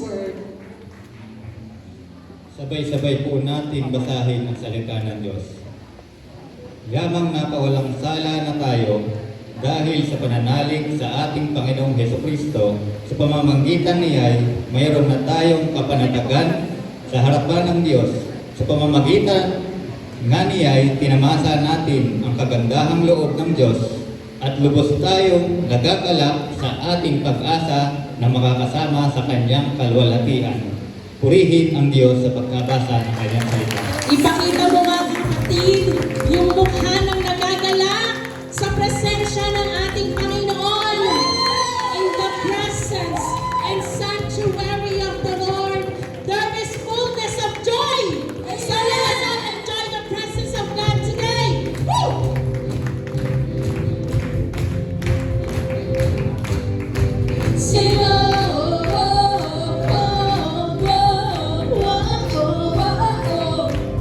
Word. Sabay-sabay po natin basahin ang salita ng Diyos. Yamang napawalang sala na tayo dahil sa pananalig sa ating Panginoong Hesukristo, sa pamamagitan niya'y mayroon na tayong kapanatagan sa harapan ng Diyos. Sa pamamagitan nga niya'y tinamasa natin ang kagandahang loob ng Diyos at lubos tayong nagagalak sa ating pag-asa na makakasama sa kanyang kalwalhatian. Purihin ang Diyos sa pagkabasa ng kanyang salita. Ipakita mo nga, kapatid, yung mukha ng nagagala sa presensya ng ating Panginoon. In the presence and sanctuary of the Lord, there is fullness of joy. So let us all enjoy the presence of God today. Woo! Sing, oh, oh, oh, oh, oh, oh, oh, oh.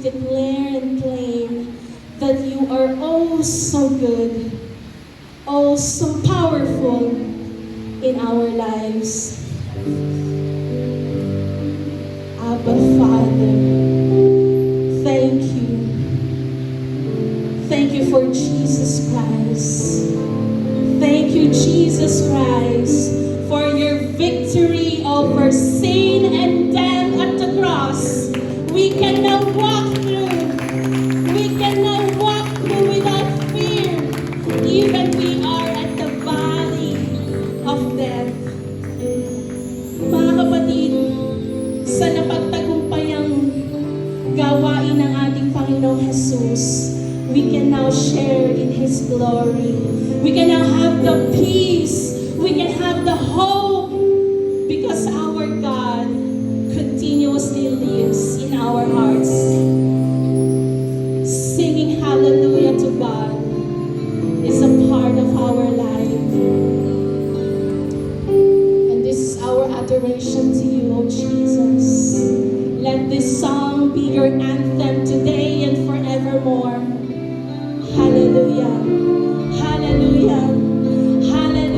declare and claim that you are oh so good, oh so powerful in our lives. Abba Father, thank you. Thank you for Jesus Christ. Thank you, Jesus Christ, for your victory over sin and death at the cross. We can now walk through. We can now walk through without fear, even we are at the valley of death. Mga kapatid, sa napagtagumpayang gawain ng ating Panginoong Jesus, we can now share in His glory. We can now have the peace. We can have the hope because our God continuously lives in our hearts. Singing hallelujah to God is a part of our life. And this is our adoration to you, O Jesus. Let this song be your anthem today and forevermore. Hallelujah. Hallelujah. Hallelujah.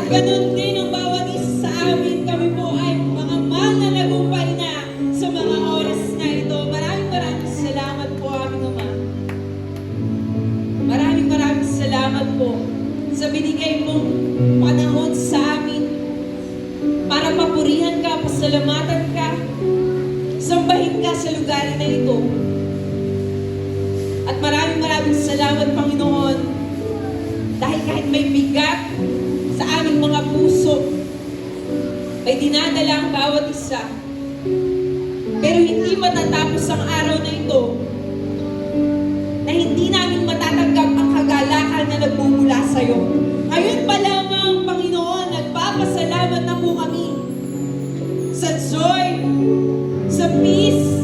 ganun din ang bawat isa sa amin. Kami po ay mga mananagumpay na sa mga oras na ito. Maraming salamat po, aming Ama. Maraming salamat po sa binigay mong panahon sa amin para papurihan ka, pasalamatan ka, sambahin ka sa lugar na ito. At maraming salamat, Panginoon, dahil kahit may bigat sa aming mga puso, may dinadala ang bawat isa. Pero hindi matatapos ang araw na ito na hindi namin matatanggap ang kagalakan na nagmumula sa iyo. Ngayon pa lamang, Panginoon, nagpapasalamat na po kami sa joy, sa peace,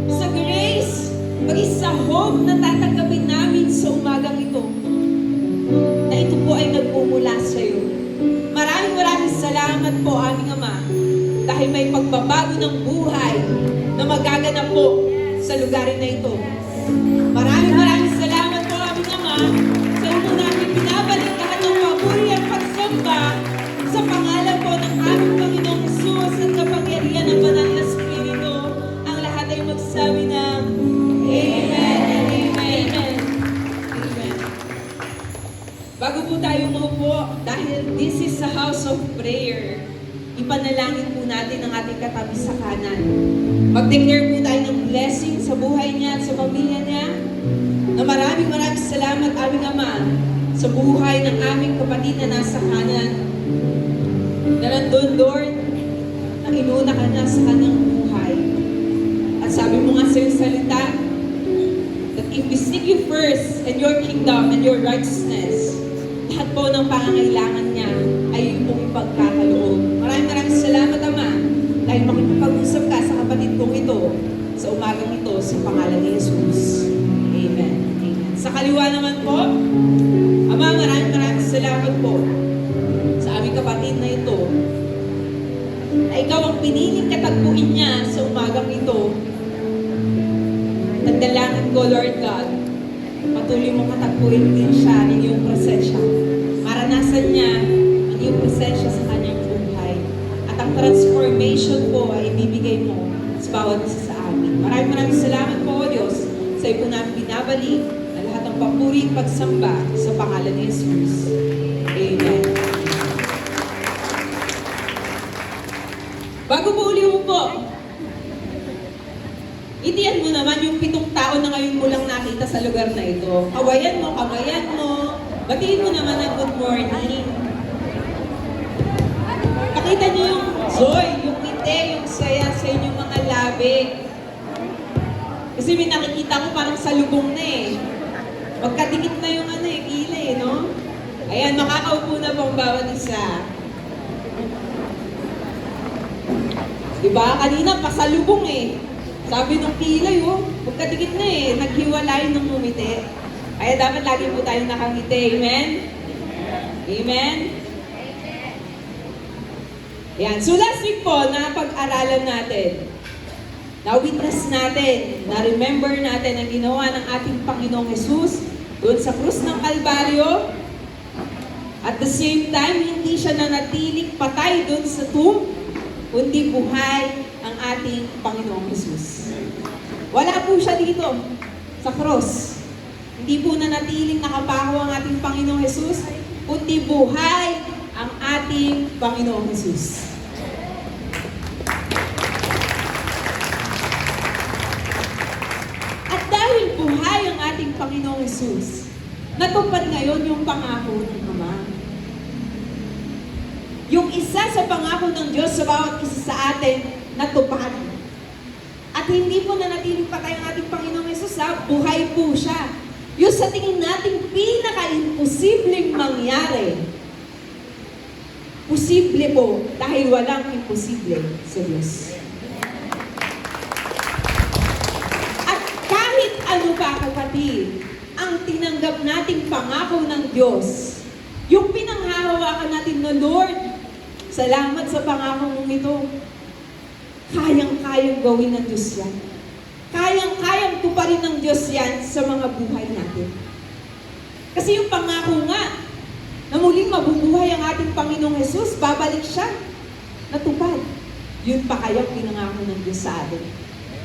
sa grace, maging sa hope na tatanggapin namin sa umagang ito, na ito po ay nagmumula sa iyo. Maraming salamat po, aming Ama, dahil may pagbabago ng buhay na magaganap po sa lugar na ito. Maraming salamat po, aming Ama, sa iyo namin binabalik lahat ng papuri at pagsamba sa pangalan po ng aming Panginoong Jesus at kapangyarihan ng Banal na Espiritu. Ang lahat ay magsabi ng Amen and Amen. Amen. Bago po tayo umupo, dahil this is a house of prayer, ipanalangin po natin ang ating katabi sa kanan. Mag-declare po tayo ng blessing sa buhay niya at sa pamilya niya. Na maraming salamat, aming Ama, sa buhay ng aming kapatid na nasa kanan. Na nandun, Lord, na inuna ka na sa kanyang buhay. At sabi mo nga sa iyong salita, that if we seek you first and your kingdom and your righteousness, lahat po ng pangangailangan niya ay yung pong ipagkakaloob. Maraming salamat, Ama, dahil makikipag-usap ka sa kapatid kong ito sa umagang ito sa pangalan ni Jesus. Amen. Amen. Sa kaliwa naman po, Ama, maraming salamat po sa aming kapatid na ito, na ikaw ang piniling katagpuin niya sa umagang ito. Nagdalangin ko, Lord God, patuloy mong katagpuin din siya ng iyong presensya. Maranasan niya ang iyong presensya sa kanyang buhay. At ang transformation po ay ibibigay mo sa bawat isa sa amin. Maraming salamat po, O Diyos, sa iyo po namin binabalik ang lahat ng papuri at pagsamba sa pangalan ni Jesus. Amen. Bago po uli po, itiyan mo naman yung 7 tao na ngayon mo lang nakita sa lugar na ito. Kawayan mo, kamayan mo, batiin mo naman ang good morning. Pakita niyo yung joy, yung ngiti, yung saya sa inyong mga labi. Kasi may nakikita ko parang salubong na eh. Magkadikit na yung kila no? Ayan, makakaupo na pong bawat isa. Diba? Kanina pasalubong eh. Sabi nung kilay, magkadikit na eh. Naghiwalay nung ngumiti. Kaya dapat lagi po tayong nakangiti. Amen? Amen? Yan. So last week po, napag-aralan natin. Na-witness natin, na-remember natin ang ginawa ng ating Panginoong Jesus doon sa krus ng Kalbaryo. At the same time, hindi siya nanatiling patay doon sa tomb, kundi buhay ang ating Panginoong Jesus. Wala po siya dito sa cross. Hindi po nanatiling nakapako ang ating Panginoong Jesus, kundi buhay ang ating Panginoong Jesus. At dahil buhay ang ating Panginoong Jesus, natupad ngayon yung pangako ng Ama. Yung isa sa pangako ng Diyos sa bawat isa sa atin, natupad. At hindi po nanatiling patay ang ating Panginoong Jesus, buhay po siya. Yung sa tingin nating pinaka-imposibleng mangyari, posible po dahil walang imposible sa Diyos. At kahit ano pa, kapatid, ang tinanggap nating pangako ng Diyos, yung pinanghahawakan natin na Lord, salamat sa pangako mong ito. Kayang-kayang gawin ng Diyos yan. Kayang-kayang tuparin ng Diyos yan sa mga buhay natin. Kasi yung pangako nga, na muling mabubuhay ang ating Panginoong Hesus, babalik siya. Natupad. Yun pa kayang pinangako ng Diyos sa atin.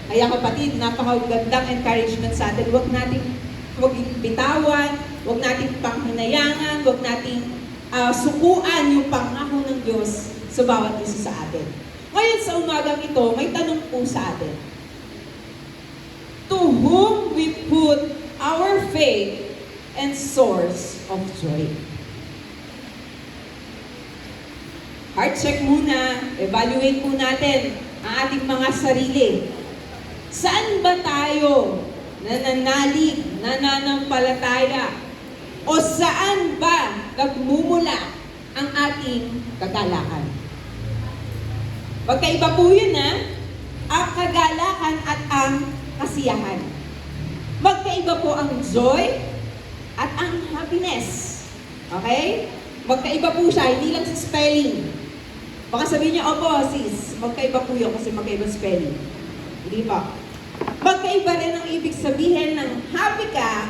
Kaya kapatid, napakagandang encouragement sa atin. Huwag bitawan, huwag nating panghinayangan, huwag nating sukuan yung pangako ng Diyos sa bawat isa sa atin. Ngayon sa umagang ito, may tanong po sa atin. To whom we put our faith and source of joy. Heart check muna, evaluate po natin ang ating mga sarili. Saan ba tayo nananalig, nananampalataya? O saan ba nagmumula ang ating kagalakan? Magkaiba po yun ang kagalakan at ang kasiyahan. Magkaiba po ang joy at ang happiness. Okay? Magkaiba po siya, hindi lang sa spelling. Baka sabihin niyo, opo sis, magkaiba po yun kasi magkaiba spelling. Hindi pa. Magkaiba rin ang ibig sabihin ng happy ka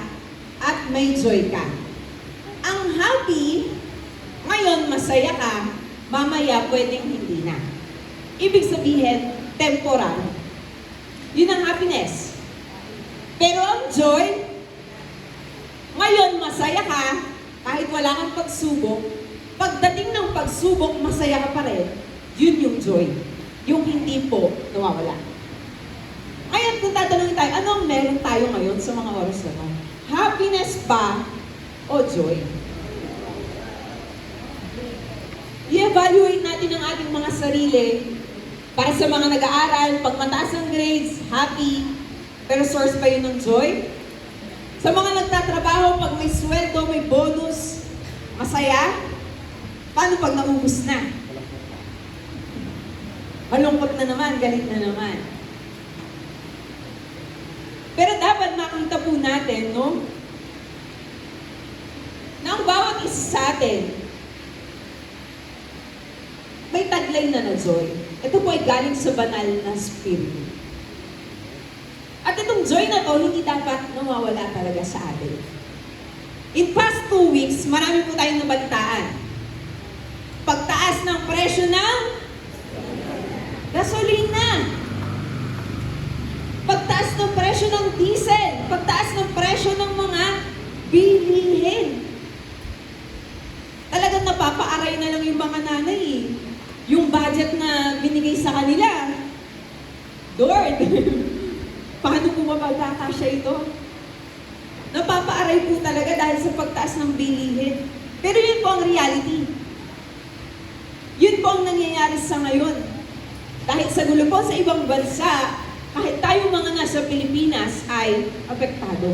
at may joy ka. Ang happy, ngayon masaya ka, mamaya pwedeng hindi na. Ibig sabihin, temporary. Yun ang happiness. Pero ang joy, ngayon masaya ka, kahit wala kang pagsubok, pagdating ng pagsubok, masaya ka pa rin. Yun yung joy. Yung hindi po nawawala. Ngayon, kung tatanungin tayo, ano ang meron tayo ngayon sa mga oras na ito? Happiness ba o joy? I-evaluate natin ang ating mga sarili para sa mga nag-aaral, pag mataas ang grades, happy, pero source pa yun ng joy? Sa mga nagtatrabaho, pag may sweldo, may bonus, masaya? Paano pag naubos na? Malungkot na naman, galit na naman. Pero dapat makita po natin, no? Na ang bawat isa sa atin, may taglay na joy. Ito po ay galing sa banal na spirito. At itong joy na to, hindi dapat nawawala talaga sa atin. In past 2 weeks, marami po tayong nabalitaan. Pagtaas ng presyo ng gasolina. Pagtaas ng presyo ng diesel. Pagtaas ng presyo ng mga bilihin. Talagang napapaaray na lang yung mga nanay eh. Yung budget na binigay sa kanila. Lord, paano po mapagkakasya ito? Napapaaray po talaga dahil sa pagtaas ng bilihin. Pero yun po ang reality. Yun po ang nangyayari sa ngayon. Dahil sa gulo po sa ibang bansa, kahit tayo mga nasa Pilipinas ay apektado.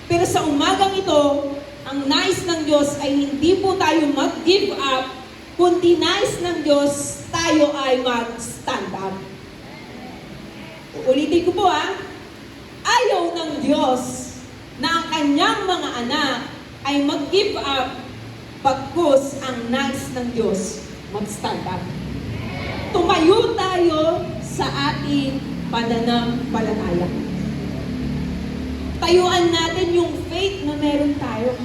Pero sa umagang ito, ang nais ng Diyos ay hindi po tayo mag-give up, kundi nais ng Diyos tayo ay mag-stand up. Ulitin ko po ayaw ng Diyos na ang kanyang mga anak ay mag-give up pagkus ang nais ng Diyos mag-stand up. Tumayo tayo sa ating pananampalataya. Tayuan natin yung faith na meron tayo.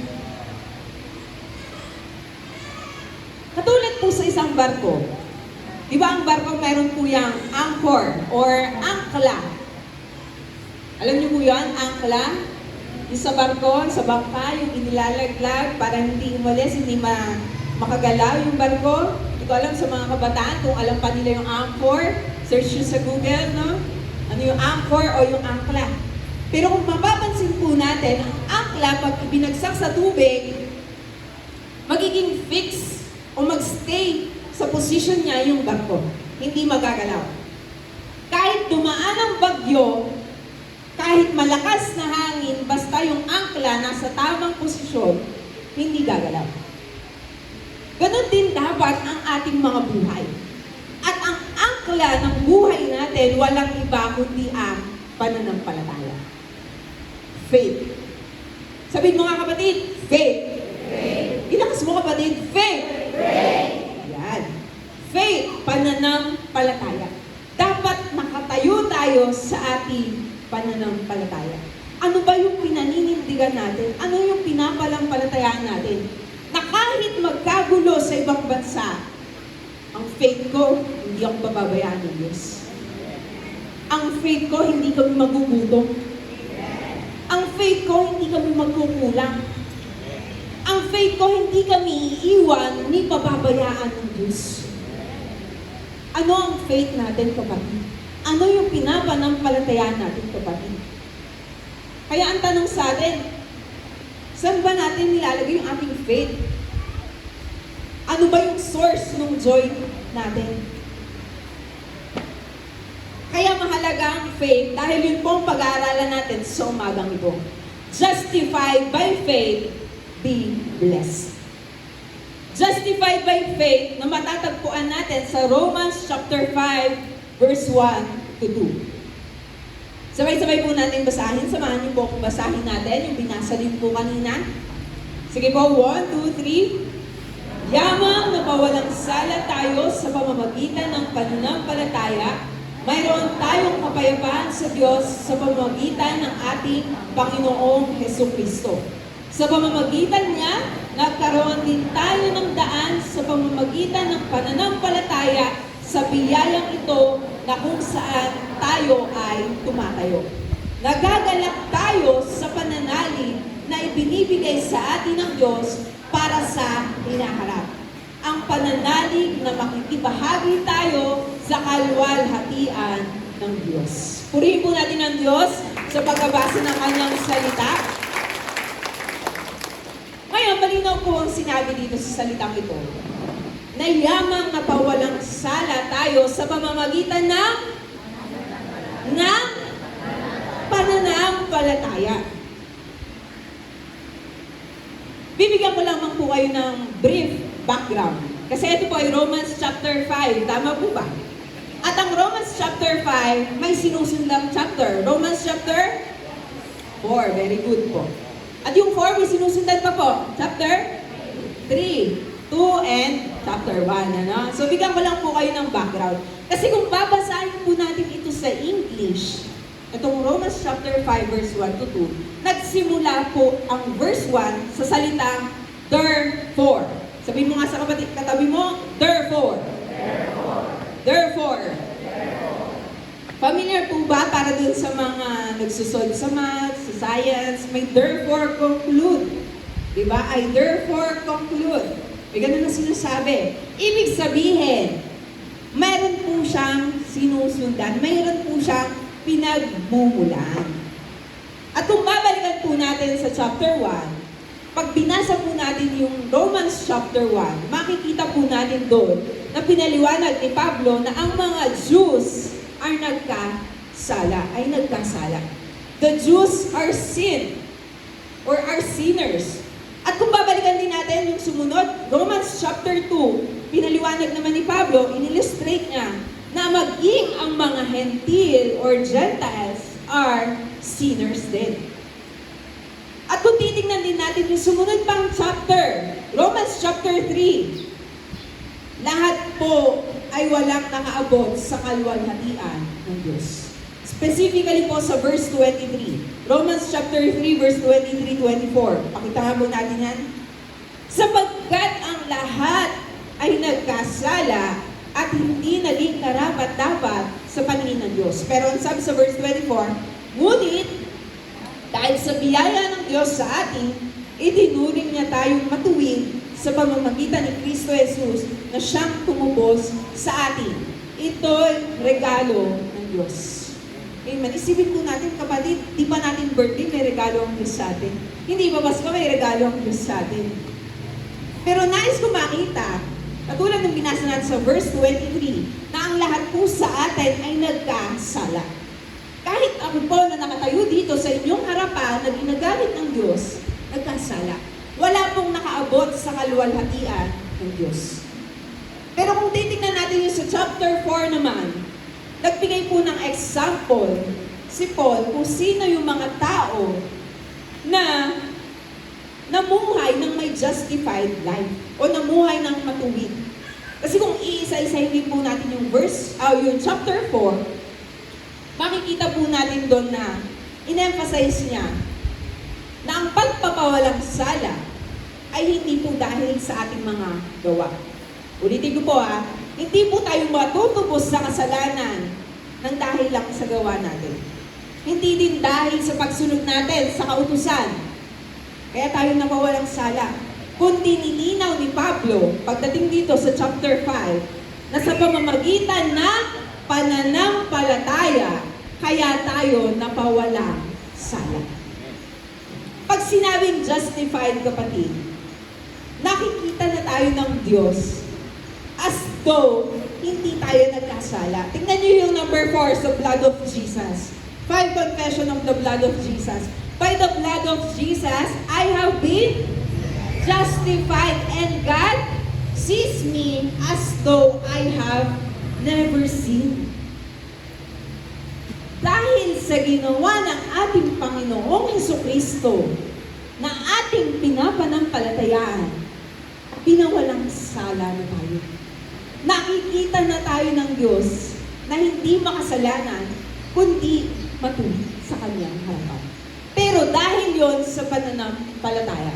Katulad po sa isang barko. Di ba ang barko meron po yung anchor or angkla? Alam niyo po yan, angkla? Yung sa barko, sa bangka, yung inilalaglag para hindi umalis, hindi makagalaw yung barko. Hindi ko alam sa mga kabataan kung alam pa nila yung anchor. Search nyo sa Google, no? Ano yung anchor o yung angkla. Pero kung mapapansin po natin, ang angkla, pag ibinagsak sa tubig, magiging fix o magstay sa position niya yung barko. Hindi magagalaw. Kahit dumaan ang bagyo, kahit malakas na hangin, basta yung angkla nasa tamang posisyon, hindi gagalaw. Ganon din dapat ang ating mga buhay. At ang angkla ng buhay natin, walang iba kundi ang pananampalataya. Faith. Sabihin mo nga kapatid, faith. Ilakas mo kapatid, faith. Yan. Faith, pananampalataya. Dapat nakatayo tayo sa ating pananampalataya. Ano ba yung pinaninindigan natin? Ano yung pinapalampalatayaan natin? Na ibang bansa, ang faith ko, hindi ako pababayaan ng Diyos. Ang faith ko, hindi kami magugutom. Ang faith ko, hindi kami magkukulang. Ang faith ko, hindi kami iiwan ni pababayaan ng Diyos. Ano ang faith natin, kapatid? Ano yung pinapanampalatayaan natin, kapatid? Kaya ang tanong sa atin, saan ba natin nilalagay yung ating faith? Ano ba yung source ng joy natin? Kaya mahalaga ang faith dahil yun po ang pag-aaralan natin sa umagang ito. Justified by faith, be blessed. Justified by faith na matatagpuan natin sa Romans chapter 5, verse 1 to 2. Sabay-sabay po natin basahin. Samahan niyo po kung basahin natin yung binasa din po kanina. Sige po, 1, 2, 3. Yamang napawalang sala tayo sa pamamagitan ng pananampalataya, mayroon tayong kapayapaan sa Diyos sa pamamagitan ng ating Panginoong Hesukristo. Sa pamamagitan niya, nagkaroon din tayo ng daan sa pamamagitan ng pananampalataya sa biyayang ito na kung saan tayo ay tumatayo. Nagagalak tayo sa pananalig na ibinibigay sa atin ng Diyos para sa hinaharap. Ang pananalig na makikibahagi tayo sa kalwalhatian ng Diyos. Purihin po natin ang Diyos sa pagbabasa ng kanyang salita. Ngayon, malinaw po ang sinabi dito sa salitang ito. Na yamang napawalang sala tayo sa pamamagitan ng pananampalataya. Bibigyan ko lamang po kayo ng brief background. Kasi ito po ay Romans chapter 5. Tama po ba? At ang Romans chapter 5, may sinusundang chapter. Romans chapter 4. Very good po. At yung 4, may sinusundan pa po. Chapter 3, 2, and chapter 1. Ano? So, bigyan ko lang po kayo ng background. Kasi kung babasahin po natin ito sa English, itong Romans chapter 5, verse 1 to 2, nagsimula po ang verse 1 sa salitang therefore. Sabihin mo nga sa kapatid, katabi mo, therefore. Therefore. Familiar po ba para dun sa mga nagsusod sa math, sa science, may therefore conclude. Diba? I therefore conclude. May ganun na sinasabi. Ibig sabihin, mayroon po siyang sinusundan, mayroon po siyang pinagmumulan. At kung babalikan po natin sa chapter 1, pag binasa po natin yung Romans chapter 1, makikita po natin doon na pinaliwanag ni Pablo na ang mga Jews ay nagkasala. The Jews are sin or are sinners. At kung babalikan din natin yung sumunod, Romans chapter 2, pinaliwanag naman ni Pablo, in-illustrate niya na maging ang mga Hentil or Gentiles are sinners din. At kung titingnan din natin yung sumunod pang chapter, Romans chapter 3, lahat po ay walang nakaabot sa kalwalhatian ng Diyos. Specifically po sa verse 23. Romans chapter 3, verse 23-24. Pakitahan mo natin yan. Sapagkat ang lahat ay nagkasala at hindi naging karapat-dapat sa paningin ng Diyos. Pero ang sabi sa verse 24, ngunit dahil sa biyaya ng Diyos sa atin, itinuring niya tayong matuwid sa pamamagitan ni Kristo Jesus na siyang tumubos sa atin. Ito'y regalo ng Diyos. Amen. Isipin po natin, kapatid, di ba natin birthday, may regalo ang Diyos sa atin. Hindi ba Pasko, may regalo ang Diyos sa atin. Pero nais ko makita, katulad ng binasa natin sa verse 23, na ang lahat po sa atin ay nagkasala. Kahit ako po na nakatayo dito sa inyong harapan na ginagamit ng Diyos, nagkasala. Wala pong nakaabot sa kaluwalhatian ng Diyos. Pero kung titignan natin yung sa chapter 4 naman, nagbigay po ng example si Paul kung sino yung mga tao na namuhay ng may justified life o namuhay ng matuwid. Kasi kung iisa-isahin din po natin yung yung chapter 4, makikita po natin doon na in-emphasize niya na ang pagpapawalang sala ay hindi po dahil sa ating mga gawa. Ulitin ko po hindi po tayo matutubos sa kasalanan ng dahil lang sa gawa natin. Hindi din dahil sa pagsunod natin sa kautusan. Kaya tayo napawalang sala. Kundi nilinaw ni Pablo, pagdating dito sa chapter 5, na sa pamamagitan ng pananampalataya, kaya tayo napawalang sala. Pag sinabing justified, kapatid, nakikita na tayo ng Diyos as though hindi tayo nagkasala. Tingnan niyo yung number 4 sa blood of Jesus. 5 confession of the blood of Jesus. By the blood of Jesus, I have been justified, and God sees me as though I have never sinned. Dahil sa ginawa ng ating Panginoong Hesukristo na ating pinapanampalatayaan, pinawalang sala na tayo. Nakikita na tayo ng Diyos na hindi makasalanan, kundi matuwid sa Kanyang harapan. Pero dahil yon sa pananampalataya,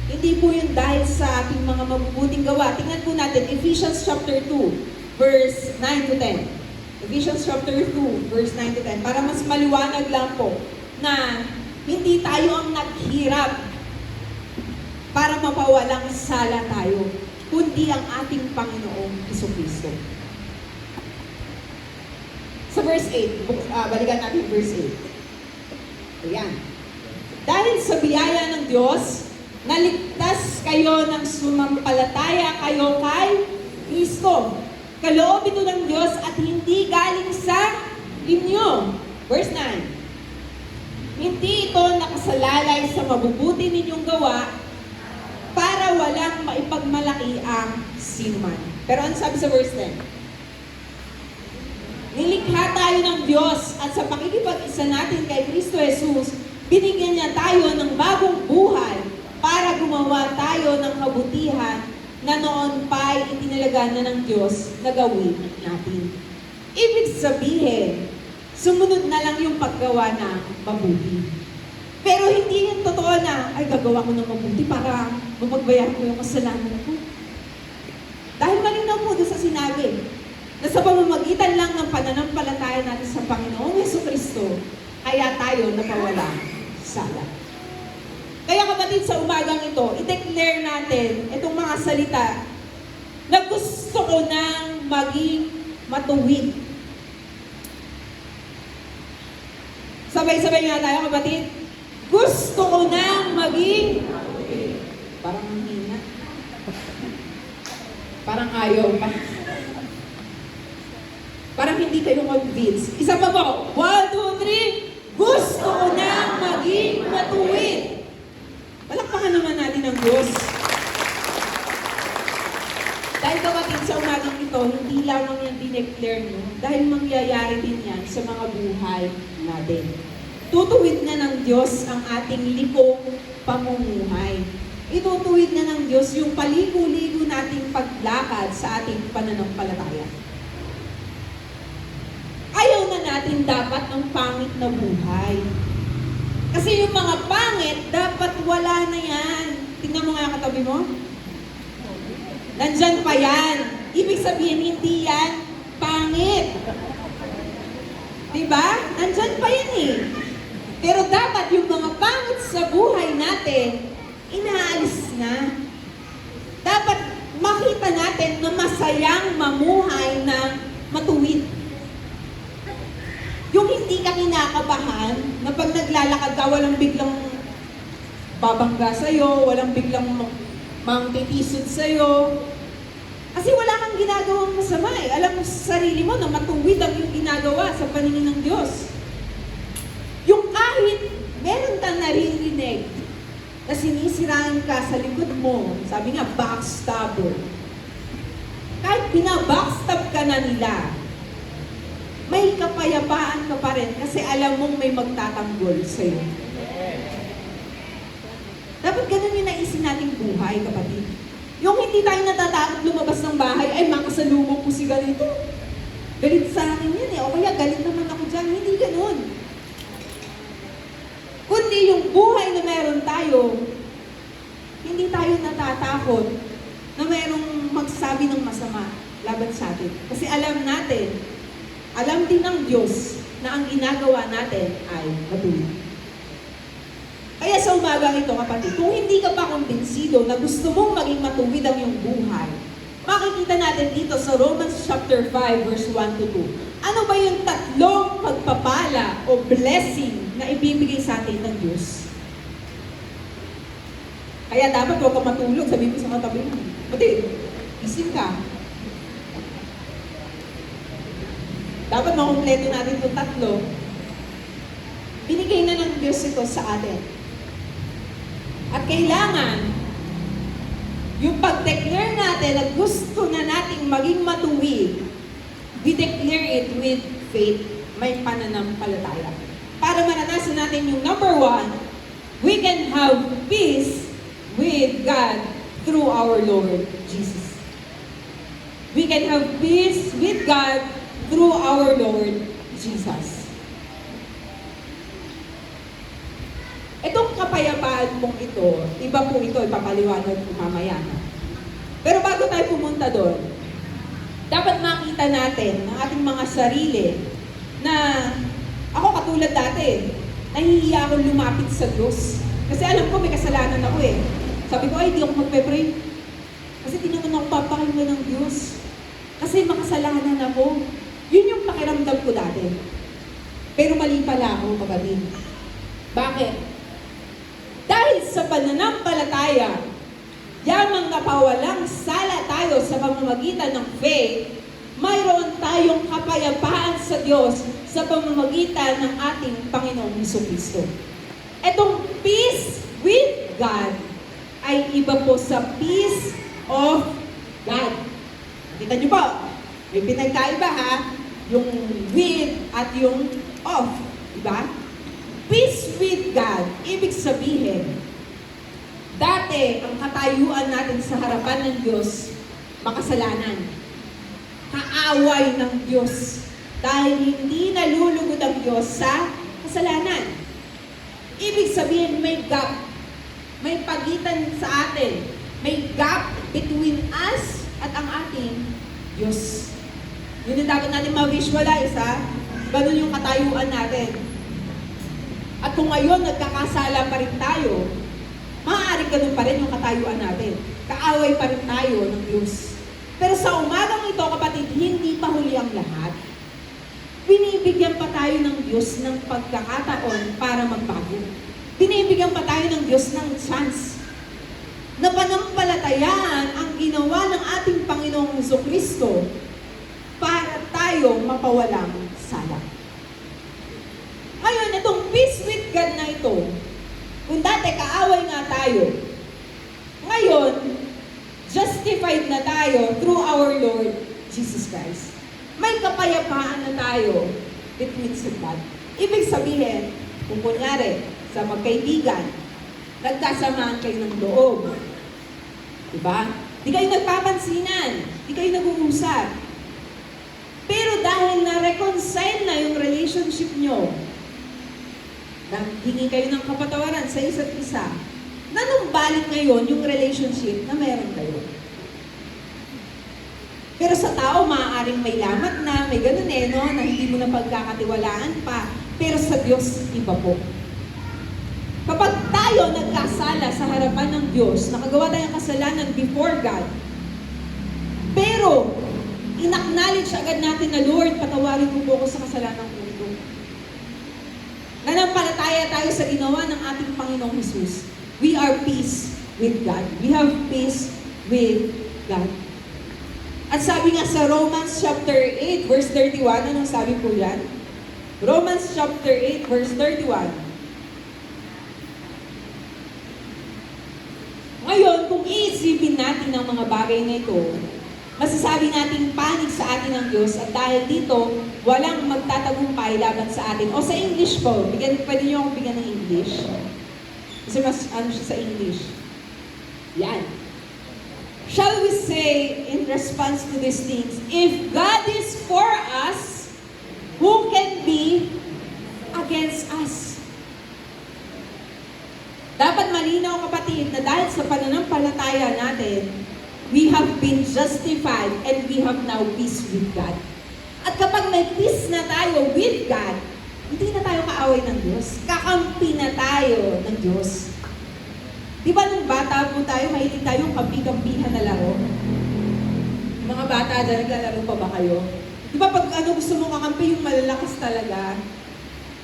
hindi po yun dahil sa ating mga mabubuting gawa. Tingnan po natin, Ephesians chapter 2, verse 9 to 10. Ephesians chapter 2, verse 9 to 10. Para mas maliwanag lang po na hindi tayo ang naghirap para mapawalang sala tayo, kundi ang ating Panginoong Hesukristo. Sa verse 8, balikan natin verse 8. Ayan. Dahil sa biyaya ng Diyos, naligtas kayo ng sumampalataya kayo kay Kristo. Kaloob ito ng Diyos at hindi galing sa inyo. Verse 9. Hindi ito nakasalalay sa mabubuti ninyong gawa para walang maipagmalaki ang sinuman. Pero ano sabi sa verse 10? Nilikha tayo ng Diyos at sa pakikipag-isa natin kay Kristo Jesus, binigyan niya tayo ng bagong buhay para gumawa tayo ng kabutihan na noon pa'y itinalaga na ng Diyos na gawin natin. Ibig sabihin, sumunod na lang yung paggawa na mabuti. Pero hindi yung totoo na, ay gagawa ko ng mabuti para mapagbayaran ko yung kasalanan ko. Dahil malinaw po doon sa sinabi, na sa pamamagitan lang ng pananampalataya natin sa Panginoong Hesukristo, kaya tayo napawala sala. Kaya kapatid, sa umagang ito, i-declare natin itong mga salita na gusto ko nang maging matuwid. Sabay-sabay nga tayo, kapatid. Gusto ko nang maging matuwid. Parang hina. Parang ayaw pa. Parang hindi kayo convinced. Isa pa po. 1, 2, 3. Gusto ko nang maging matuwid. Palakpakan naman natin ang Diyos. Dahil kapatid, sa umagang ito, hindi lamang yan dineclare nyo, dahil mangyayari din yan sa mga buhay natin. Tutuwid na ng Diyos ang ating likong pamumuhay. Itutuwid na ng Diyos yung paligo-ligo nating paglakad sa ating pananampalataya. Ayaw na natin dapat ang pangit na buhay. Kasi yung mga pangit, dapat wala na yan. Tingnan mo nga katabi mo. Nandyan pa yan. Ibig sabihin, hindi yan pangit. Diba? Nandyan pa yan eh. Pero dapat yung mga pangit sa buhay natin, inaalis na. Dapat makita natin na masayang mamuhay ng matuwid. Yung hindi ka kinakabahan, na pag naglalakad ka, walang biglang babangga sa'yo, walang biglang mangtitisod sa'yo. Kasi wala kang ginagawang masama eh. Alam mo sa sarili mo na matuwid ang yung ginagawa sa paningin ng Diyos. Yung kahit meron kang naririnig na sinisiraan ka sa likod mo, sabi nga, backstabber. Kahit binabackstab ka na nila, may kapayapaan ka pa rin kasi alam mong may magtatanggol sa'yo. Dapat ganun yung naisin nating buhay, kapatid. Yung hindi tayo natatakot lumabas ng bahay, ay makasalubong ko si ganito. Galit sa akin yan eh, o kaya galit naman ako dyan. Hindi ganun. Kundi yung buhay na meron tayo, hindi tayo natatakot na mayroong magsabi ng masama laban sa atin. Kasi alam natin, alam din ng Diyos na ang ginagawa natin ay matuwid. Kaya sa umaga ito, kapatid, kung hindi ka pa kumbinsido na gusto mong maging matuwid ang iyong buhay, makikita natin dito sa Romans chapter 5, verse 1 to 2. Ano ba yung tatlong pagpapala o blessing na ibibigay sa atin ng Diyos? Kaya dapat huwag ka matulog, sabihin mo sa katabi mo, kapatid, isip ka. Dapat makumpleto natin itong tatlo. Binigay na ng Diyos ito sa atin. At kailangan, yung pag-declare natin na gusto na nating maging matuwid, we declare it with faith, may pananampalataya. Para maranasan natin yung number 1, we can have peace with God through our Lord Jesus. We can have peace with God through our Lord Jesus. Itong kapayapaan mong ito, iba po ito, ipapaliwanag ko mamaya. Pero bago tayo pumunta doon, dapat makita natin ang ating mga sarili na ako katulad dati, nahihiya ako lumapit sa Diyos. Kasi alam ko may kasalanan ako eh. Sabi ko, ay, di ako magpe-pray. Kasi di naman ako papakinggan ng Diyos. Kasi makasalanan ako. Yun yung pakiramdam ko dati. Pero mali pala ako, kapatid. Bakit? Dahil sa pananampalataya, yamang napawalang sala tayo sa pamamagitan ng faith, mayroon tayong kapayapaan sa Diyos sa pamamagitan ng ating Panginoong Jesucristo. Etong peace with God ay iba po sa peace of God. Kita niyo po, may pinagkaiba ha, yung with at yung of, diba? Peace with God, ibig sabihin, dati ang katayuan natin sa harapan ng Diyos, makasalanan. Kaaway ng Diyos. Dahil hindi nalulugod ang Diyos sa kasalanan. Ibig sabihin, may gap. May pagitan sa atin. May gap between us at ang ating Diyos. Yun yung dapat natin ma-visualize, ha? Ganun yung katayuan natin. At kung ngayon nagkakasala pa rin tayo, maaaring ganun pa rin yung katayuan natin. Kaaway pa rin tayo ng Diyos. Pero sa umagang ito, kapatid, hindi pa huli ang lahat. Binibigyan pa tayo ng Diyos ng pagkakataon para magbago. Binibigyan pa tayo ng Diyos ng chance na panampalatayaan ang ginawa ng ating Panginoong Jesucristo para tayo mapawalang sala. Ngayon, itong peace with God na ito, kung dati kaaway nga tayo, ngayon, justified na tayo through our Lord Jesus Christ. May kapayapaan na tayo between God. Ibig sabihin, kung kunyari, sa magkaibigan, nagkasamaan kayo ng loob. Diba? Di kayo nagpapansinan, di kayo nag-uusap. Pero dahil na-reconcile na yung relationship nyo, hingi kayo ng kapatawaran sa isa't isa, nanumbalik ngayon yung relationship na meron kayo. Pero sa tao, maaaring may lamat na, may ganun no, na hindi mo na pagkakatiwalaan pa. Pero sa Diyos, iba po. Kapag tayo nagkasala sa harapan ng Diyos, nakagawa tayong kasalanan before God, pero in-acknowledge agad natin na, Lord, patawarin mo po ako sa kasalanan ko ito. Nanampalataya tayo sa ginawa ng ating Panginoong Jesus. We are peace with God. We have peace with God. At sabi nga sa Romans chapter 8, verse 31, anong sabi po yan? Romans chapter 8, verse 31. Ngayon, kung iisipin natin ang mga bagay na ito, masasabi natin panig sa atin ng Diyos at dahil dito, walang magtatagumpay laban sa atin. O sa English po, pwede niyo akong bigyan ng English. Kasi mas ano siya sa English. Yan. Shall we say in response to these things, if God is for us, who can be against us? Dapat malinaw kapatid na dahil sa pananampalataya natin, We have been justified and we have now peace with God. At kapag may peace na tayo with God, hindi na tayo kaaway ng Diyos. Kakampi na tayo ng Diyos. Di ba nung bata po tayo, mahilig tayong kampi-kampihan na laro? Mga bata dyan, naglalaro pa ba kayo? Di ba pag gusto mo kakampi, yung malalakas talaga,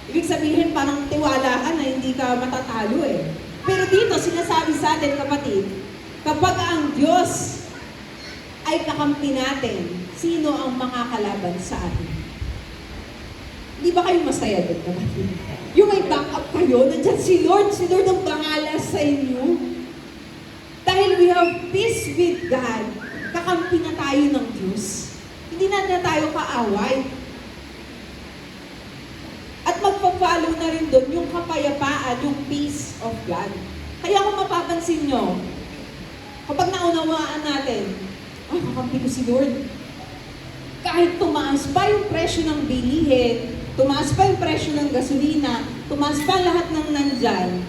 ibig sabihin parang tiwala ka na hindi ka matatalo eh. Pero dito, sinasabi sa atin kapatid, kapag ang Diyos ay kakampi natin, sino ang makakalaban sa atin? Di ba kayo masaya doon, kapatid? Yung may backup kayo, nandyan si Lord ang bahala sa inyo. Dahil we have peace with God, kakampi na tayo ng Diyos. Hindi na tayo kaaway. At magpa-follow na rin doon yung kapayapaan, yung peace of God. Kaya kung mapapansin nyo, kapag naunawaan natin, kakampi ko si Lord. Kahit tumaas pa yung presyo ng bilihin, tumaas pa yung presyo ng gasolina, tumaas pa lahat ng nandyan,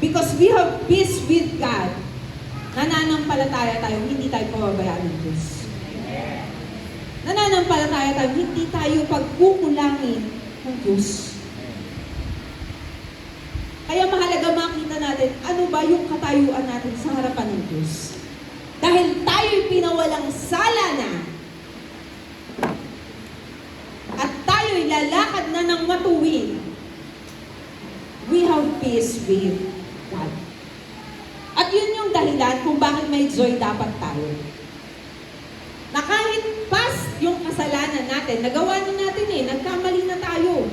because we have peace with God, nananampalataya tayo, hindi tayo pababayaan ng Diyos. Nananampalataya tayo, hindi tayo pagkukulangin ng Diyos. Kaya mahalaga makita natin, ano ba yung katayuan natin sa harapan ng Diyos? Dahil tayo'y pinawalang sala na, at tayo'y lalakad na ng matuwid, we have peace with God. At yun yung dahilan kung bakit may joy dapat tayo. Na kahit past yung kasalanan natin, nagawa na natin nagkamali na tayo.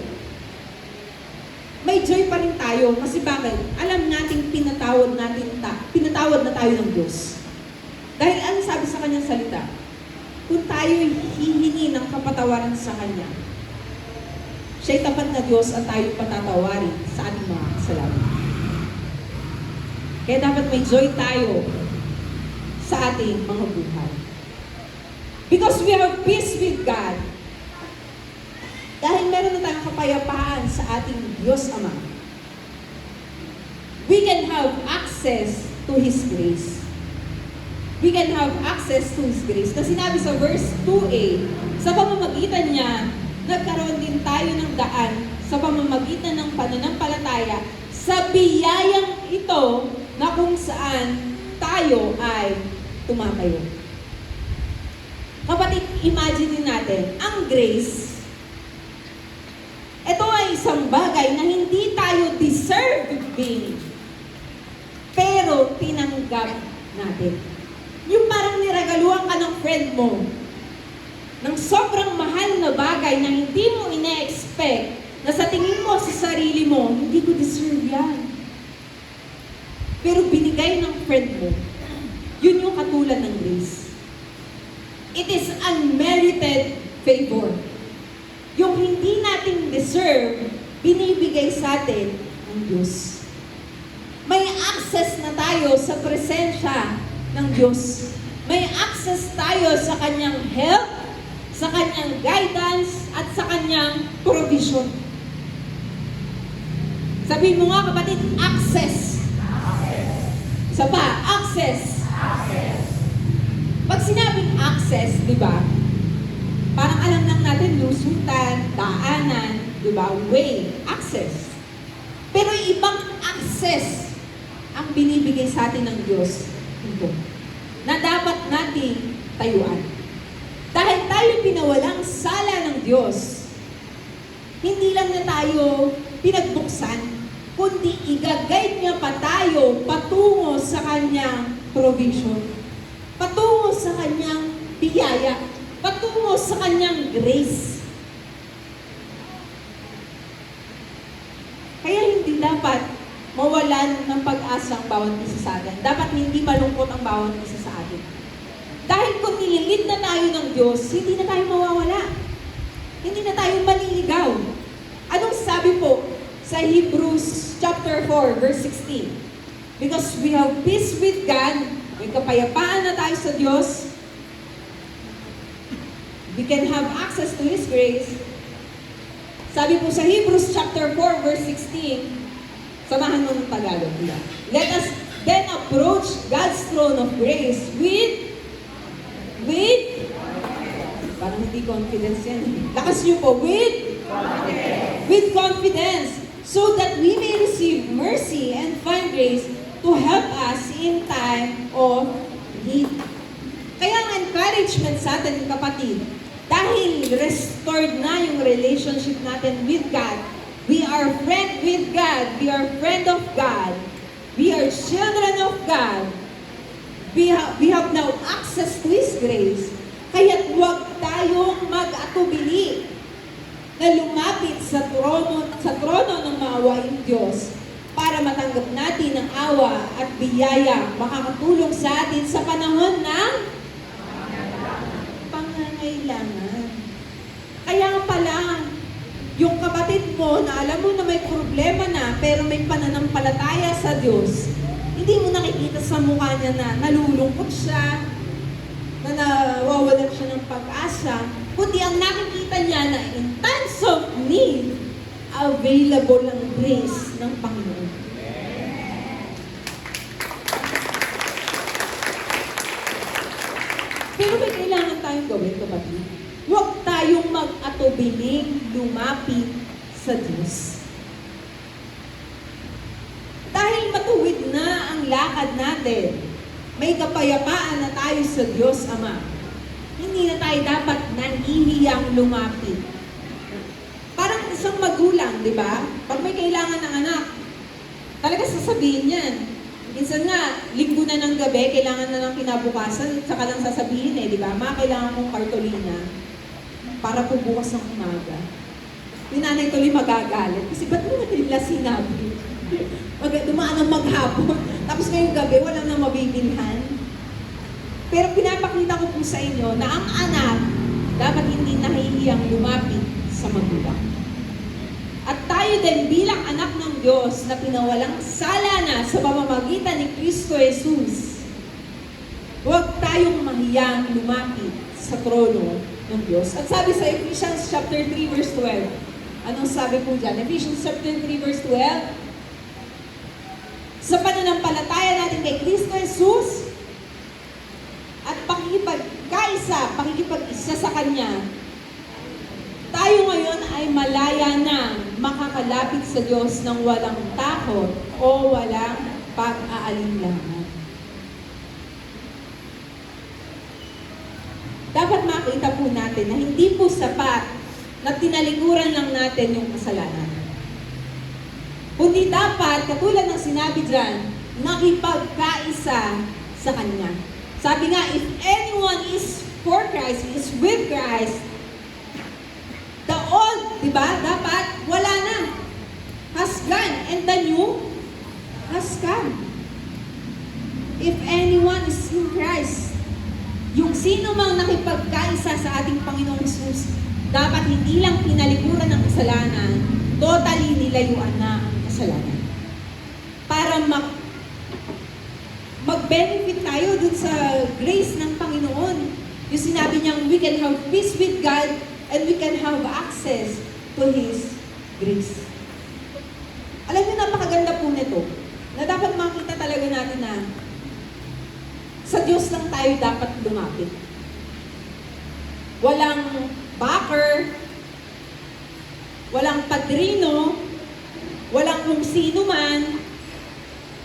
May joy pa rin tayo. Kasi bakit? Alam natin pinatawad na tayo ng Diyos. Dahil ano sabi sa kanyang salita? Kung tayo'y hihingi ng kapatawaran sa Kanya, siya'y tapat na Diyos at tayo'y patatawarin sa ating mga kasalanan. Kaya dapat may joy tayo sa ating mga buhay. Because we have peace with God. Dahil meron na tayong kapayapaan sa ating Diyos Ama. We can have access to His grace. We can have access to His grace. Na sinabi sa verse 2a, sa pamamagitan niya, nagkaroon din tayo ng daan sa pamamagitan ng pananampalataya sa biyayang ito na kung saan tayo ay tumatayo. Kapatid, imagine natin, ang grace, ito ay isang bagay na hindi tayo deserving, pero tinanggap natin. Yung parang niragaluhan ka ng friend mo, ng sobrang mahal na bagay na hindi mo ina-expect, na sa tingin mo sa sarili mo, hindi ko deserve yan. Pero binigay ng friend mo, yun yung katulad ng grace. It is unmerited favor. Yung hindi natin deserve, binibigay sa atin ng Diyos. May access na tayo sa presensya ng Diyos. May access tayo sa Kanyang help, sa Kanyang guidance, at sa Kanyang provision. Sabihin mo nga kapatid, access. Isa pa, access. Pag sinabing access, di ba? Parang alam lang natin, lusutan, daanan, di ba? Way, access. Pero ibang access ang binibigay sa atin ng Diyos ito, na dapat nating tayuan. Dahil tayo pinawalang sala ng Diyos, hindi lang na tayo pinagbuksan, kundi i-guide niya pa tayo patungo sa Kanyang provision, patungo sa Kanyang biyaya, patungo sa Kanyang grace. Kaya hindi dapat mawalan ng pag-asa ang bawat isa sa atin. Dapat hindi malungkot ang bawat isa sa atin. Dahil kung nililid na tayo ng Diyos, hindi na tayo mawawala. Hindi na tayo maliligaw. Anong sabi po sa Hebrews chapter 4, verse 16? Because we have peace with God, may kapayapaan na tayo sa Diyos, we can have access to His grace. Sabi po sa Hebrews chapter 4, verse 16, samahan mo ng Tagalog. Let us then approach God's throne of grace with, parang hindi confidence yan. Lakas niyo po, with confidence, so that we may receive mercy and find grace to help us in time of need. Kaya ang encouragement sa atin, kapatid, dahil restored na yung relationship natin with God, we are friend with God, we are friend of God, we are children of God, we have now access to His grace, kaya't huwag tayong mag-atubili na lumapit sa trono ng maawaing Diyos para matanggap natin ang awa at biyaya makakatulong sa atin sa panahon ng pangangailangan. Kaya pala, yung kapatid mo na alam mo na may problema na pero may pananampalataya sa Diyos, hindi mo nakikita sa mukha niya na nalulungkot siya, na nawawalan siya ng pag-asa, kundi ang nakikita niya na in times of need, available ang grace ng Panginoon. Pero may kailangan tayong gawin, kapatid. Huwag tayong mag-atubiling lumapit sa Diyos. Dahil matuwid na ang lakad natin, may kapayapaan na tayo sa Diyos Ama. Hindi na tayo dapat nanghihiyang lumapit. Parang isang magulang, di ba? Pag may kailangan ng anak, talaga sasabihin yan. Minsan nga, linggo na ng gabi, kailangan na ng kinabukasan, saka lang sasabihin di ba? Kailangan kong kartolina para po bukas ng umaga. Yung nanay tuloy magagalit. Kasi ba't mo na nila sinabi? Dumaan ang maghapon. Tapos ngayong gabi, wala nang mabibilhan. Pero pinapakita ko po sa inyo na ang anak dapat hindi nahihiyang lumapit sa magulang. At tayo din bilang anak ng Diyos na pinawalang sala na sa pamamagitan ni Kristo Jesus, huwag tayong mahiyang lumapit sa trono ng Diyos. At sabi sa Ephesians chapter 3 verse 12, anong sabi po dyan? Ephesians chapter 3 verse 12, sa pananampalataya natin kay Kristo Jesus at pakikipag-isa sa Kanya, tayo ngayon ay malaya na makakalapit sa Diyos ng walang takot o walang pag-aalinlangan. Dapat makita po natin na hindi po sapat na tinalikuran lang natin yung kasalanan. Kundi dapat, katulad ng sinabi dyan, nakipagkaisa sa Kanya. Sabi nga, if anyone is for Christ, is with Christ, the old, di ba, dapat wala na. Has gone, and the new has come. If anyone is in Christ, yung sino mang nakipagkaisa sa ating Panginoong Jesus, dapat hindi lang pinalikuran ng kasalanan, totally nilayuan na ang kasalanan. Para mag-benefit tayo dun sa grace ng Panginoon. Yung sinabi niyang we can have peace with God and we can have access to His grace. Alam niyo, napakaganda po nito, na dapat makita talaga natin na sa Diyos lang tayo dapat lumapit. Walang backer, walang padrino, walang kung sino man.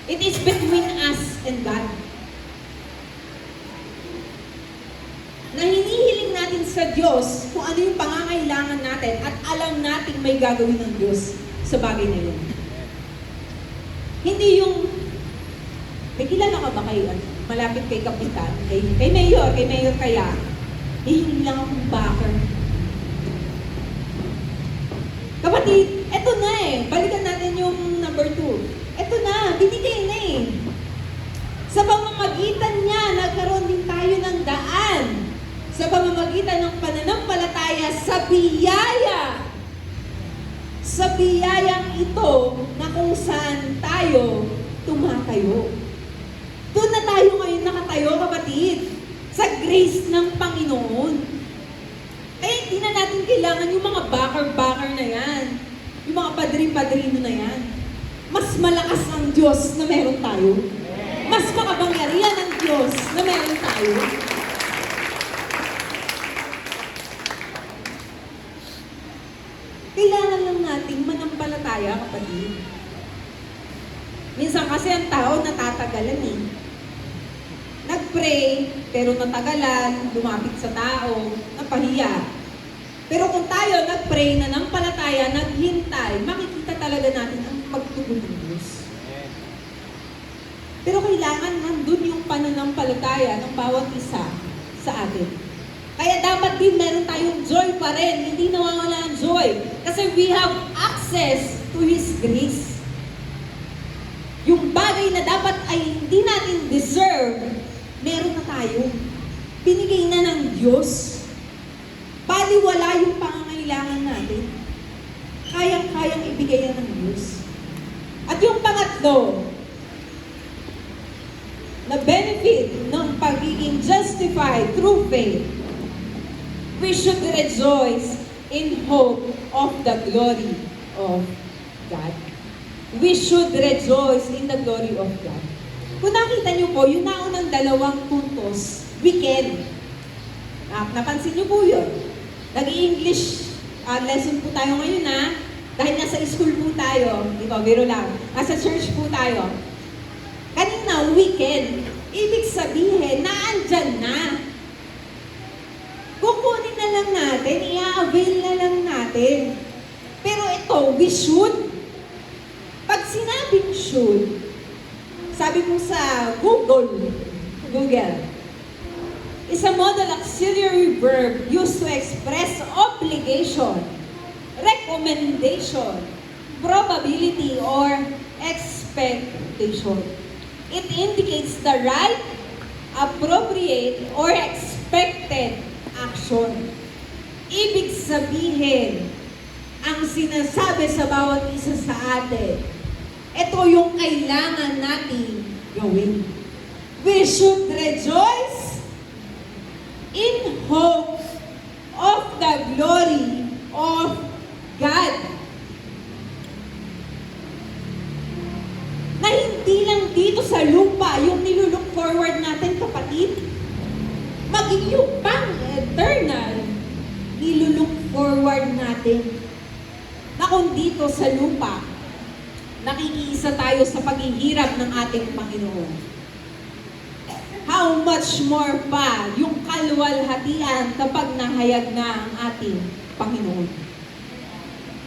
It is between us and God. Na hinihiling natin sa Diyos kung ano yung pangangailangan natin at alam natin may gagawin ng Diyos sa bagay na yun. Hindi yung, may kilala ka ba kayo? Malapit kay Kapitan, kay Mayor kaya, hihingi lang akong backer. Kapatid, eto na balikan natin yung number 2. Eto na, binigay na Sa pamamagitan niya, nagkaroon din tayo ng daan. Sa pamamagitan ng pananampalataya sa biyaya. Sa biyayang ito na kung saan tayo tumatayo. Doon na tayo ngayon nakatayo, kapatid. Sa grace ng Panginoon. Kaya hindi na natin kailangan yung mga backer na yan. Yung mga padri-padrino na yan. Mas malakas ang Diyos na meron tayo. mas makapangyarihan ng Diyos na meron tayo. Kailangan lang nating manampalataya, kapatid. Minsan kasi ang tao natatagalan eh. Nag-pray, pero natagalan, lumapit sa tao, napahiya. Pero kung tayo nag-pray, nanampalataya, naghintay, makikita talaga natin ang pagtugon ng Diyos. Pero kailangan nandun yung pananampalataya ng bawat isa sa atin. Kaya dapat din meron tayong joy pa rin, hindi nawawala ang joy. Kasi we have access to His grace. Yung bagay na dapat ay hindi natin deserve, meron na tayo. Binigay na ng Diyos. Baliwala yung pangangailangan natin. Kayang-kayang ibigay na ng Diyos. At yung pangatlo, na benefit ng pagiging justified through faith, we should rejoice in hope of the glory of God. We should rejoice in the glory of God. Kung nakita niyo po, yung naunang dalawang puntos, we can. Napansin niyo po yun. Nag-English lesson po tayo ngayon dahil nasa school po tayo, di ba, biro lang, nasa church po tayo. Kanina, we can. Ibig sabihin, naandyan na. Kukunin na lang natin, i-avail na lang natin. Pero ito, we should. Pag sinabing should, sabi mo sa Google, is a modal auxiliary verb used to express obligation, recommendation, probability, or expectation. It indicates the right, appropriate, or expected action. Ibig sabihin, ang sinasabi sa bawat isa sa atin, ito yung kailangan natin gawin. We should rejoice in hope of the glory of God. Na hindi lang dito sa lupa yung nilulook forward natin, kapatid. Maging yung pang-eternal, nilulook forward natin. Na kung dito sa lupa, nakikiisa tayo sa paghihirap ng ating Panginoon. How much more pa yung kaluwalhatian kapag nahayag na ang ating Panginoon.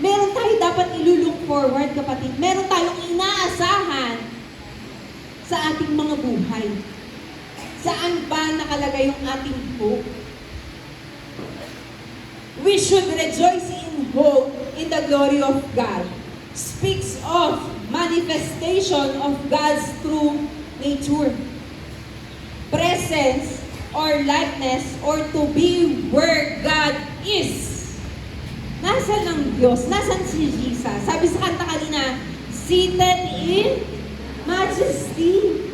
Meron tayo dapat ilulook forward, kapatid. Meron tayong inaasahan sa ating mga buhay. Saan ba nakalagay yung ating hope? We should rejoice in hope in the glory of God. Speaks of manifestation of God's true nature. Presence or likeness or to be where God is. Nasaan ang Diyos? Nasaan si Jesus? Sabi sa kanta kanina, seated in majesty.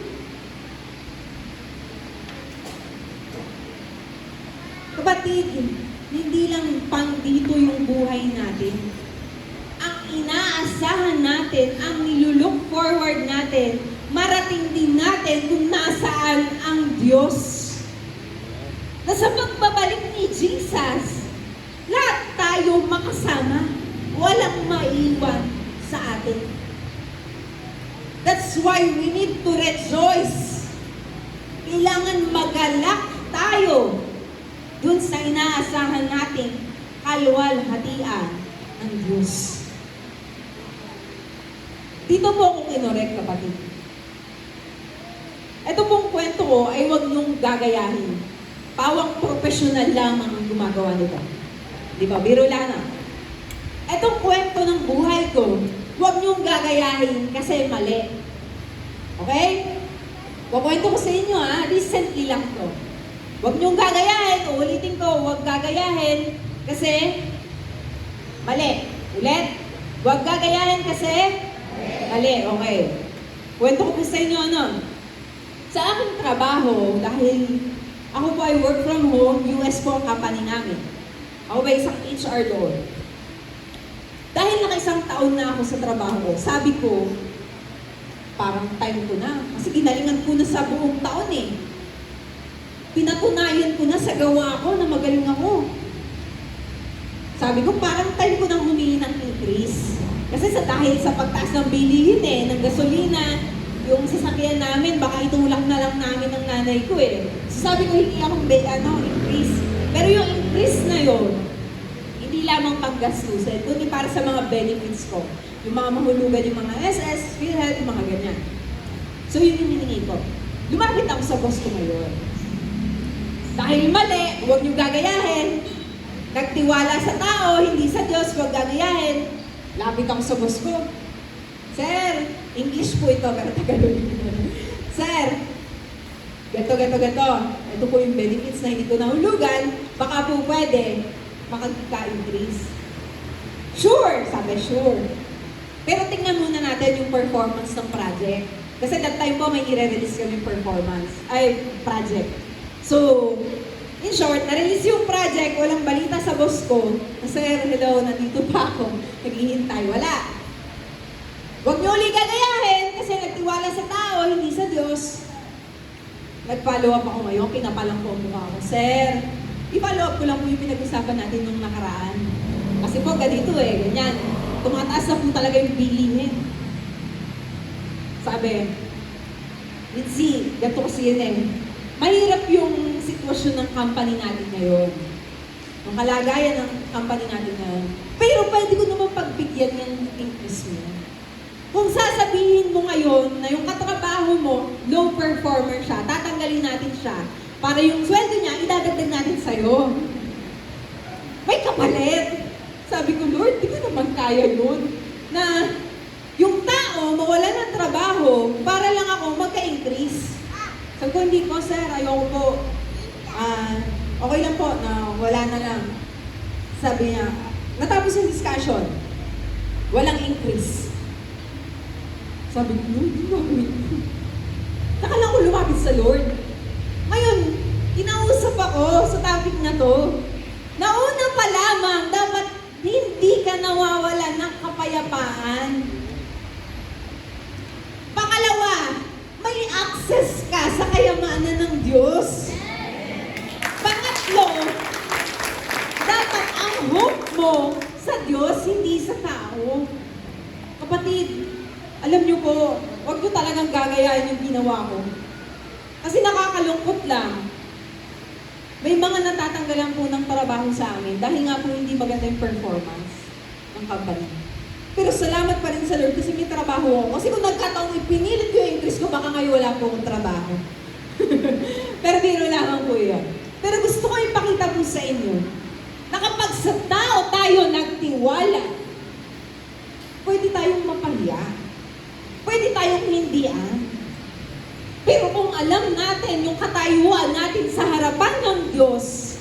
Kapatid, hindi lang pang dito yung buhay natin. Ang inaasahan natin, ang nilulook forward natin, marating din natin kung nasaan ang Diyos. Na sa pagbabalik ni Jesus, lahat tayo makasama, walang maiwan sa atin. That's why we need to rejoice. Kailangan magalak tayo dun sa inaasahan nating kaluwalhatian ng Diyos. Dito po akong inorek, kapatid. Ito pong kwento ko ay huwag niyong gagayahin. Pawang profesional lamang ang gumagawa nito. Di ba? Biro lang na. Itong kwento ng buhay ko, huwag niyong gagayahin kasi mali. Okay? Kukwento ko sa inyo recently lang to. Huwag niyong gagayahin, uulitin ko, huwag gagayahin kasi mali. Ulit. Huwag gagayahin kasi mali. Okay. Kwento ko po sa inyo sa aking trabaho, dahil ako po ay work from home, US po ang company namin. Ako ba isang HR doon. Dahil naka isang taon na ako sa trabaho ko, sabi ko, parang time ko na. Kasi ginalingan ko na sa buong taon eh. Pinatunayan ko na sa gawa ko na magaling ako. Sabi ko, parang time ko nang humingi ng increase. Kasi dahil sa pagtaas ng bilihin ng gasolina, yung sasakyan namin, baka itulak na lang namin ng nanay ko eh. So sabi ko, hindi akong increase. Pero yung increase na yon, hindi lamang panggastusin, kundi para sa mga benefits ko. Yung mga mahulugan, yung mga SS, PhilHealth, yung mga ganyan. So yun yung hiningi ko. Lumapit ako sa boss ko ngayon. Dahil mali, huwag niyo gagayahin. Nagtiwala sa tao, hindi sa Diyos, huwag gagayahin. Lapit ako sa boss ko. Sir, English po ito, pero Tagalog. Sir, gato. Ito po yung benefits na hindi ko nahulugan. Baka po pwede makagka-increase. Sure, sabi sure. Pero tingnan muna natin yung performance ng project. Kasi that time po may i-release kami project. So, in short, na-release yung project, walang balita sa boss ko. Sir, hello, nandito pa ako. Naghihintay, wala. Huwag niyo ulit gagayahin kasi nagtiwala sa tao, hindi sa Diyos. Nag-follow up ako ngayon, kinapalang po ang mukha ko. Sir, i-follow up ko lang po yung pinag-usapan natin nung nakaraan. Kasi po, ganito ganyan. Tumataas na po talaga yung bilihin. Sabi, Lindsay, ganito kasi yun mahirap yung sitwasyon ng company natin ngayon. Yung kalagayan ng company natin ngayon. Pero pwede ko naman pagbigyan yung increase mo. Kung sasabihin mo ngayon na yung katrabaho mo, low performer siya, tatanggalin natin siya, para yung sweldo niya, idadagdag natin sa'yo. May kapalit. Sabi ko, Lord, di ko naman kaya yun. Na yung tao mawala ng trabaho para lang ako magka-increase. Sabi ko, hindi po, sir, ayoko po. Okay lang po na wala na lang. Sabi niya, natapos yung discussion, walang increase. Sabi ko, Lord, hindi gagawin ko. Nakalang ko lumapit sa Lord. Ngayon, kinausap ako sa topic na to. Nauna pa lamang, dapat hindi ka nawawalan ng kapayapaan. Pangalawa, may access ka sa kayamanan ng Diyos. Pangatlo, dapat ang hope mo sa Diyos, hindi sa tao. Kapatid, alam niyo po, huwag niyo talagang gagayahin yung ginawa ko. Kasi nakakalungkot lang. May mga natatanggalan po ng trabaho sa amin dahil nga po hindi maganda yung performance ng company. Pero salamat pa rin sa Lord kasi may trabaho ako. Kasi kung nagkataong ipinilit ko yung increase ko, baka ngayon wala po akong trabaho. Pero biro lamang po yun. Pero gusto ko ipakita po sa inyo na kapag sa tao tayo nagtiwala, pwede tayong mapahiya. Pwede tayong hindian. Pero kung alam natin yung katayuan natin sa harapan ng Diyos,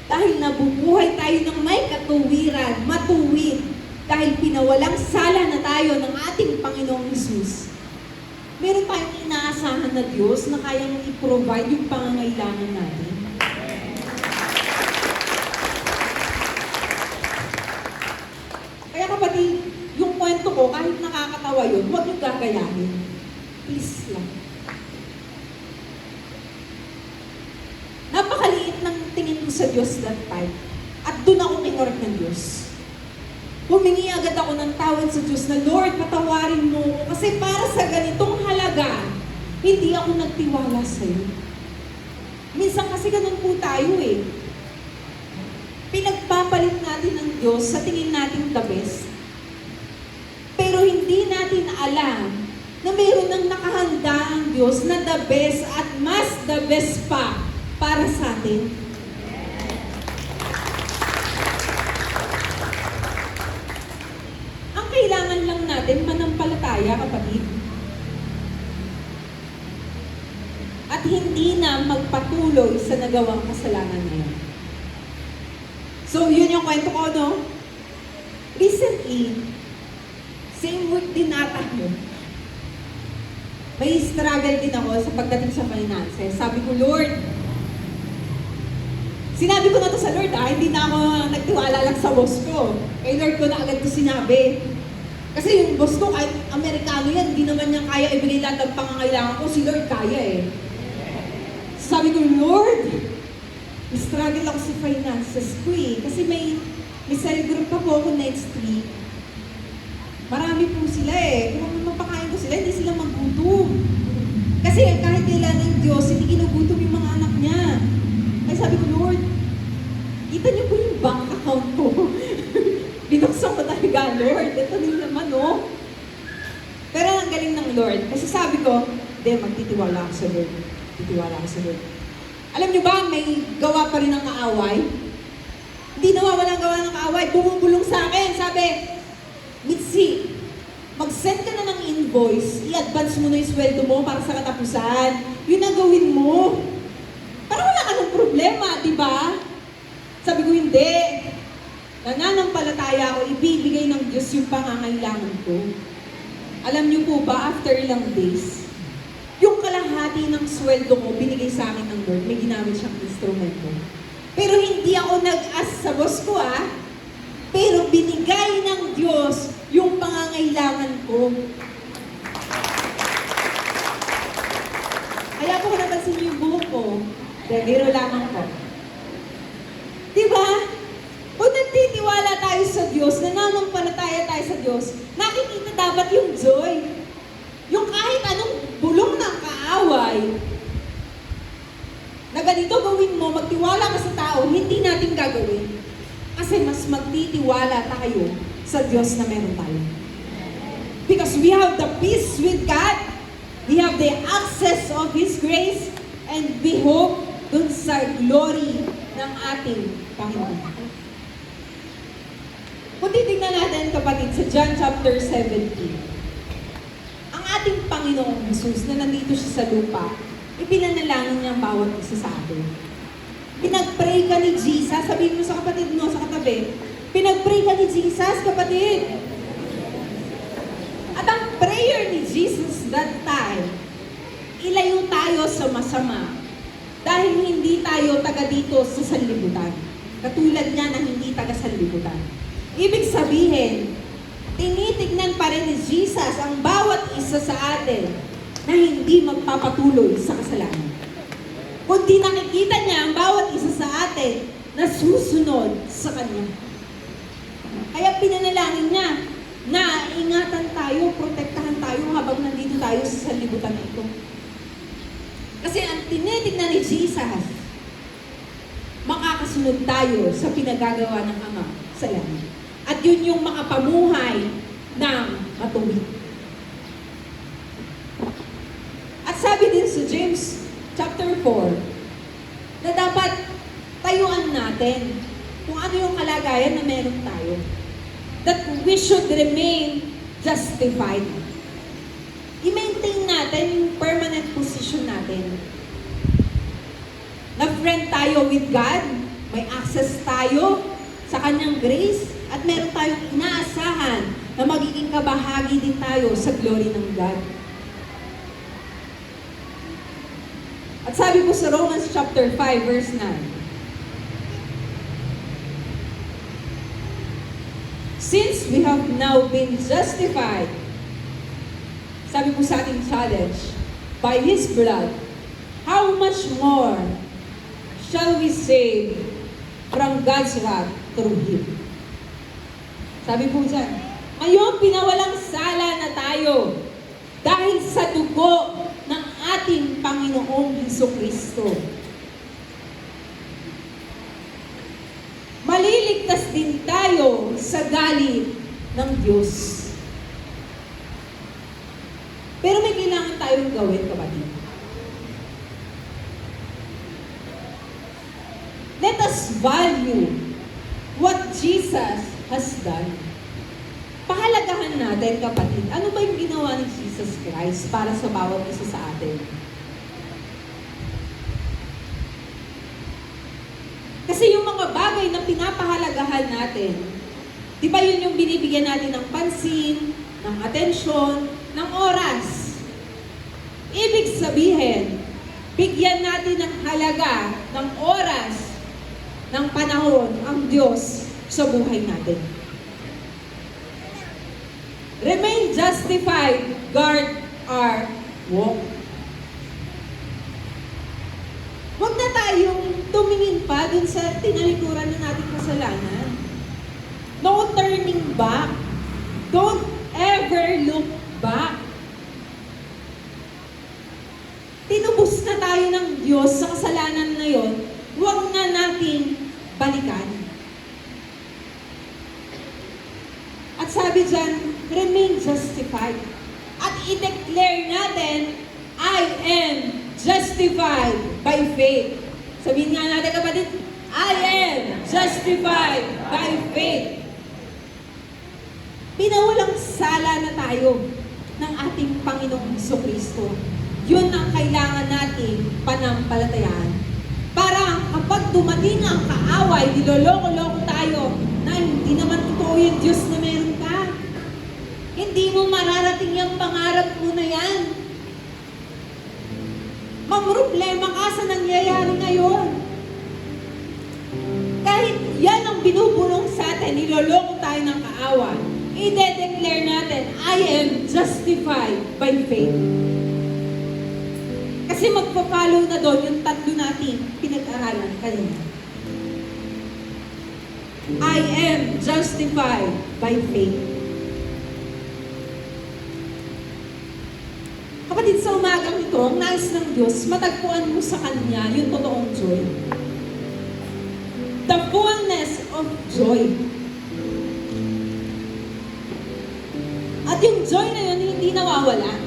dahil nabubuhay tayo ng may katuwiran, matuwid, dahil pinawalang sala na tayo ng ating Panginoong Hesus, meron tayong inaasahan na Diyos na kayang i-provide yung pangangailangan natin. Kaya kapatid, yung kwento ko, kahit nakakatawa yun, huwag yung gagayahin. Please lang. Napakaliit ng tingin ko sa Diyos that time. At doon ako kinorek ng Diyos. Humingi agad ako ng tawad sa Diyos na, Lord, patawarin mo ko. Kasi para sa ganitong halaga, hindi ako nagtiwala sa'yo. Minsan kasi ganun po tayo Pinagpapalit natin ng Diyos sa tingin natin the best. Pero hindi natin alam na mayroon ng nakahanda ang Diyos na the best at mas the best pa para sa atin. Ang kailangan lang natin, manampalataya, kapatid. At hindi na magpatuloy sa nagawang kasalanan na yan. So, yun yung kwento ko, no? Recently, same with din ata mo. May struggle din ako sa pagdating sa finances. Sabi ko, Lord, sinabi ko na to sa Lord, hindi na ako nagtiwala lang sa boss ko. Kay Lord ko na agad to sinabi. Kasi yung boss ko, kahit Amerikano yan, hindi naman niya kaya ibigay lahat ng pangangailangan ko. Si Lord kaya eh. Sabi ko, Lord, struggle ako sa finances ko eh. Kasi may cell group pa po ako next week. Marami po sila eh. Kung mapakain ko sila, hindi sila magutom. Kasi kahit kailan ng Diyos, hindi ginugutom yung mga anak niya. Kaya sabi ko, Lord, kita niyo po yung bank account ko. Binuksan ko talaga, Lord. Ito din naman, oh. Pero ang galing ng Lord. Kasi sabi ko, hindi, magtitiwala ako sa Lord. Titiwala ako sa Lord. Alam niyo ba, may gawa pa rin ng kaaway? Hindi nawawala ang gawa ng kaaway. Bumubulong sa akin. Sabi, Mitzi, mag-send ka na ng invoice, i-advance mo na yung sweldo mo para sa katapusan. Yun ang gawin mo. Para wala ka ng problema, di ba? Sabi ko, hindi. Nananampalataya ako, ibibigay ng Diyos yung pangangailangan ko. Alam niyo po ba, after ilang days, yung kalahati ng sweldo ko, binigay sa akin ng Lord, may ginamit siyang instrumento. Pero hindi ako nag-ask sa boss ko, pero binigay ng Diyos yung pangangailangan ko. Kaya po kung napansin niyo yung buhok ko, biro lamang ko. Diba? Kung nagtitiwala tayo sa Diyos, nananampalataya tayo sa Diyos, nakikita dapat yung joy. Yung kahit anong bulong ng kaaway, na ganito gawin mo, magtiwala ka sa tao, hindi natin gagawin. Kasi mas magtitiwala tayo sa Diyos na meron tayo. Because we have the peace with God, we have the access of His grace, and we hope dun sa glory ng ating Panginoon. Kung titignan natin, kapatid, sa John chapter 17, ang ating Panginoong Jesus na nandito siya sa lupa, ipinanalangin niya ang bawat isa sa atin. Pinag-pray ka ni Jesus, sabihin mo sa kapatid mo, sa katabi, pinag-pray ka ni Jesus, kapatid. At ang prayer ni Jesus that time, ilayo tayo sa masama dahil hindi tayo taga dito sa sanlibutan. Katulad niya na hindi taga sanlibutan. Ibig sabihin, tinitignan pa rin ni Jesus ang bawat isa sa atin na hindi magpapatuloy sa kasalanan. Kundi nakikita niya ang bawat isa sa atin na susunod sa Kanya. Kaya pinanalangin niya na ingatan tayo, protektahan tayo habang nandito tayo sa sanlibutan na ito. Kasi ang tinitignan ni Jesus, makakasunod tayo sa pinagagawa ng Ama sa langit. At yun yung makapamuhay ng matuwid. At sabi din sa James chapter 4, na dapat tayuan natin kung ano yung kalagayan na meron tayo. That we should remain justified. I-maintain natin yung permanent position natin. Na friend tayo with God, may access tayo sa Kanyang grace, at meron tayong inaasahan na magiging kabahagi din tayo sa glory ng God. At sabi po sa Romans chapter 5, verse 9, since we have now been justified, sabi po sa ating challenge, by His blood, how much more shall we save from God's wrath through Him? Sabi po dyan, ngayon pinawalang sala na tayo dahil sa dugo ng ating Panginoong Hesukristo. Maliligtas din tayo sa galit ng Diyos. Pero may kailangan tayong gawin, kapatid. Let us value what Jesus has done. Pahalagahan natin, kapatid, ano ba yung ginawa ni Jesus Christ para sa bawat isa sa atin? Kasi yung mga bagay na pinapahalagahan natin, di ba yun yung binibigyan natin ng pansin, ng atensyon, ng oras? Ibig sabihin, bigyan natin ng halaga, ng oras, ng panahon, ang Diyos sa buhay natin. justified, guard our walk. Huwag na tayong tumingin pa dun sa tinalikuran ng ating kasalanan. No turning back. Don't ever look back. Tinubos na tayo ng Diyos sa kasalanan na yon, huwag na nating balikan. At sabi dyan, remain justified. At i-declare natin, I am justified by faith. Sabihin nga natin kapatid, I am justified by faith. Pinawalang sala na tayo ng ating Panginoong Jesucristo. Yun ang kailangan nating panampalatayaan. Para kapag dumating ang kaaway, niloloko-loko tayo na hindi naman totoo yung Diyos na meron ka. Hindi mo mararating yung pangarap mo na yan. Mamroblema ka sa nangyayari ngayon. Kahit yan ang binubulong sa atin, niloloko tayo ng kaaway, i-declare natin, I am justified by faith. Kasi magpa-follow na doon yung tatlo natin pinag-aralan kanina. I am justified by faith. Kapatid, sa umagang ito, ang nais ng Diyos, matagpuan mo sa Kanya yung totoong joy. The fullness of joy. At yung joy na yun, hindi nawawala.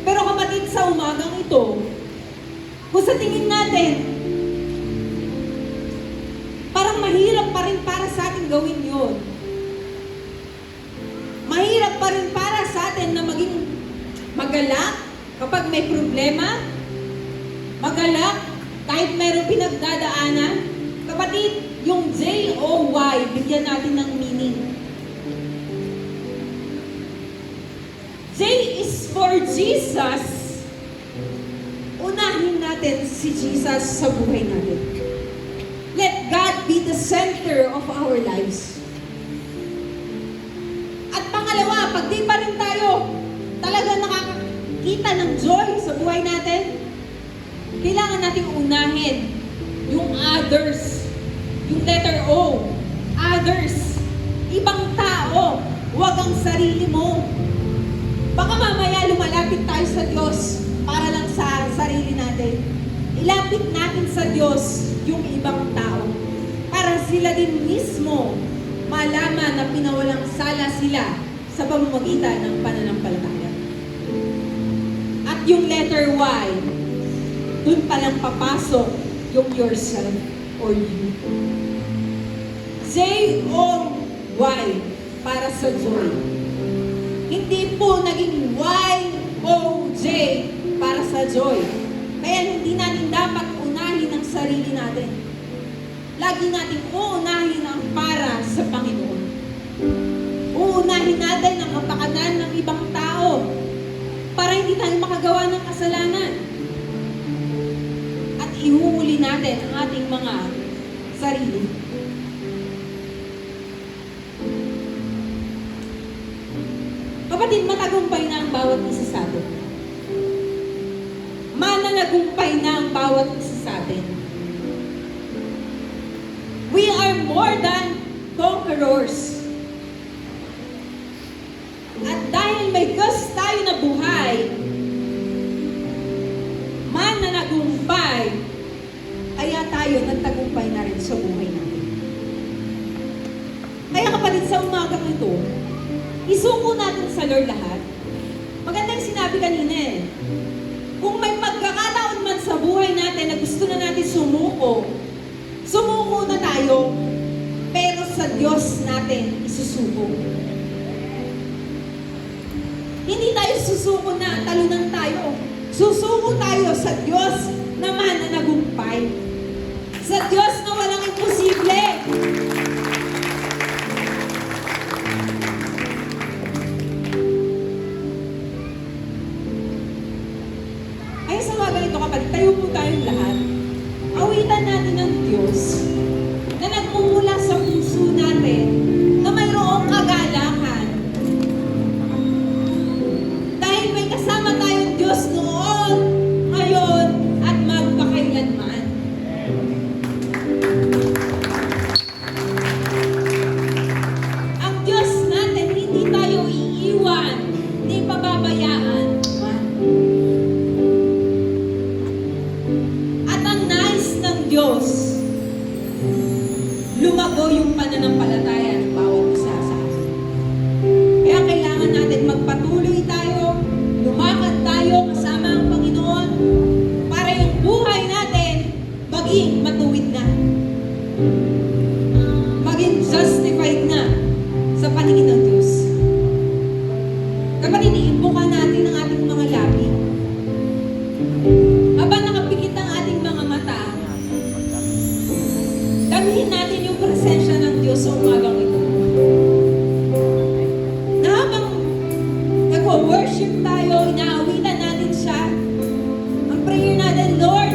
Pero kapatid, sa umagang ito, kung sa tingin natin, parang mahirap pa rin para sa atin gawin yun. Mahirap pa rin para sa atin na maging magalak kapag may problema. Magalak kahit mayroong pinagdadaanan. Kapatid, yung J-O-Y, bigyan natin ng meaning. J is for Jesus. Unahin natin si Jesus sa buhay natin. Let God be the center of our lives. At pangalawa, pag di pa rin tayo talaga nakakita ng joy sa buhay natin, kailangan nating unahin yung others. Yung letter O. Others. Ibang tao. Huwag ang sarili mo. Baka mamaya lumalapit tayo sa Diyos para lang sa sarili natin. Ilapit natin sa Diyos yung ibang tao para sila din mismo malaman na pinawalang sala sila sa pamamagitan ng pananampalataya. At yung letter Y, dun palang papasok yung yourself or you. J-O-Y para sa joy. Hindi po naging Y-O-J para sa joy. Kaya hindi natin dapat unahin ang sarili natin. Lagi natin uunahin ang para sa Panginoon. Uunahin natin ang kapakanan ng ibang tao para hindi tayo makagawa ng kasalanan. At ihuhuli natin ang ating mga sarili. Kapatid, matagumpay na ang bawat isa sa atin. Mananagumpay na ang bawat isa sa atin. We are more than conquerors. At dahil may Diyos tayo na buhay, mananagumpay, kaya tayo nagtagumpay na rin sa buhay natin. Kaya kapatid, sa umagang ito, isuko natin sa Lord lahat. Maganda yung sinabi kanina eh. Kung may pagkakataon man sa buhay natin na gusto na natin sumuko, sumuko na tayo, pero sa Diyos natin isusuko. Hindi tayo susuko na, talunan tayo. Susuko tayo sa Diyos na mananagumpay. Sa Diyos na walang imposible. Kaya sa umaga ito kapatid, tayo po tayong lahat. Awitan natin ng Diyos na nagmumula sa puso natin na mayroong kagalakan Diyos, lumago yung pananampalataya ng bawat isa sa atin. Kaya kailangan natin magpatuloy tayo, lumakad tayo kasama ang Panginoon para yung buhay natin maging matuwid na. Maging justified na sa paningin ng Diyos. Kapatid, iimbukan natin ang ating mga labi. Habang nakapikit ang ating mga mata, damhin natin yung presensya ng Diyos sa umagang ito. Na habang nag-worship tayo, inaawitan natin siya, ang prayer natin, Lord,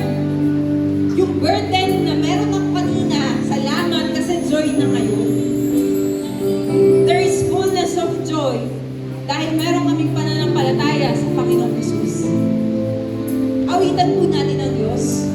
yung burden na meron ako kanina, salamat kasi joy na ngayon. There is fullness of joy dahil meron kaming pananampalataya sa Panginoong Jesus. Awitan po natin ang Diyos.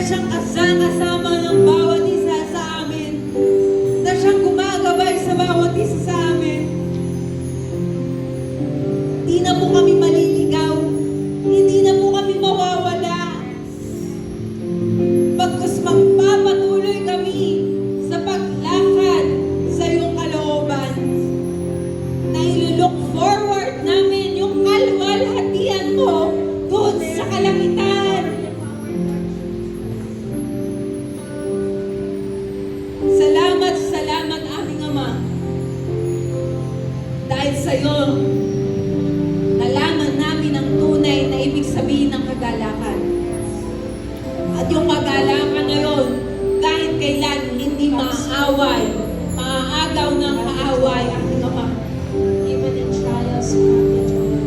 siyang kasama ng bawat isa sa amin, na siyang gumagabay sa bawat isa sa amin. Hindi na po kami maliligaw, hindi na po kami mawawala. Bagkus magpapatuloy kami sa paglakad sa iyong kalooban, na ilo-look forward namin yung kalwalhatian mo doon sa kalangitan. Salamat, salamat aming Ama. Dahil sa iyo, nalaman namin ang tunay na ibig sabihin ng kagalakan. At yung kagalakan ngayon, kahit kailan hindi maaaway, maaagaw ng kaaway aming Ama. Even in trials, the joy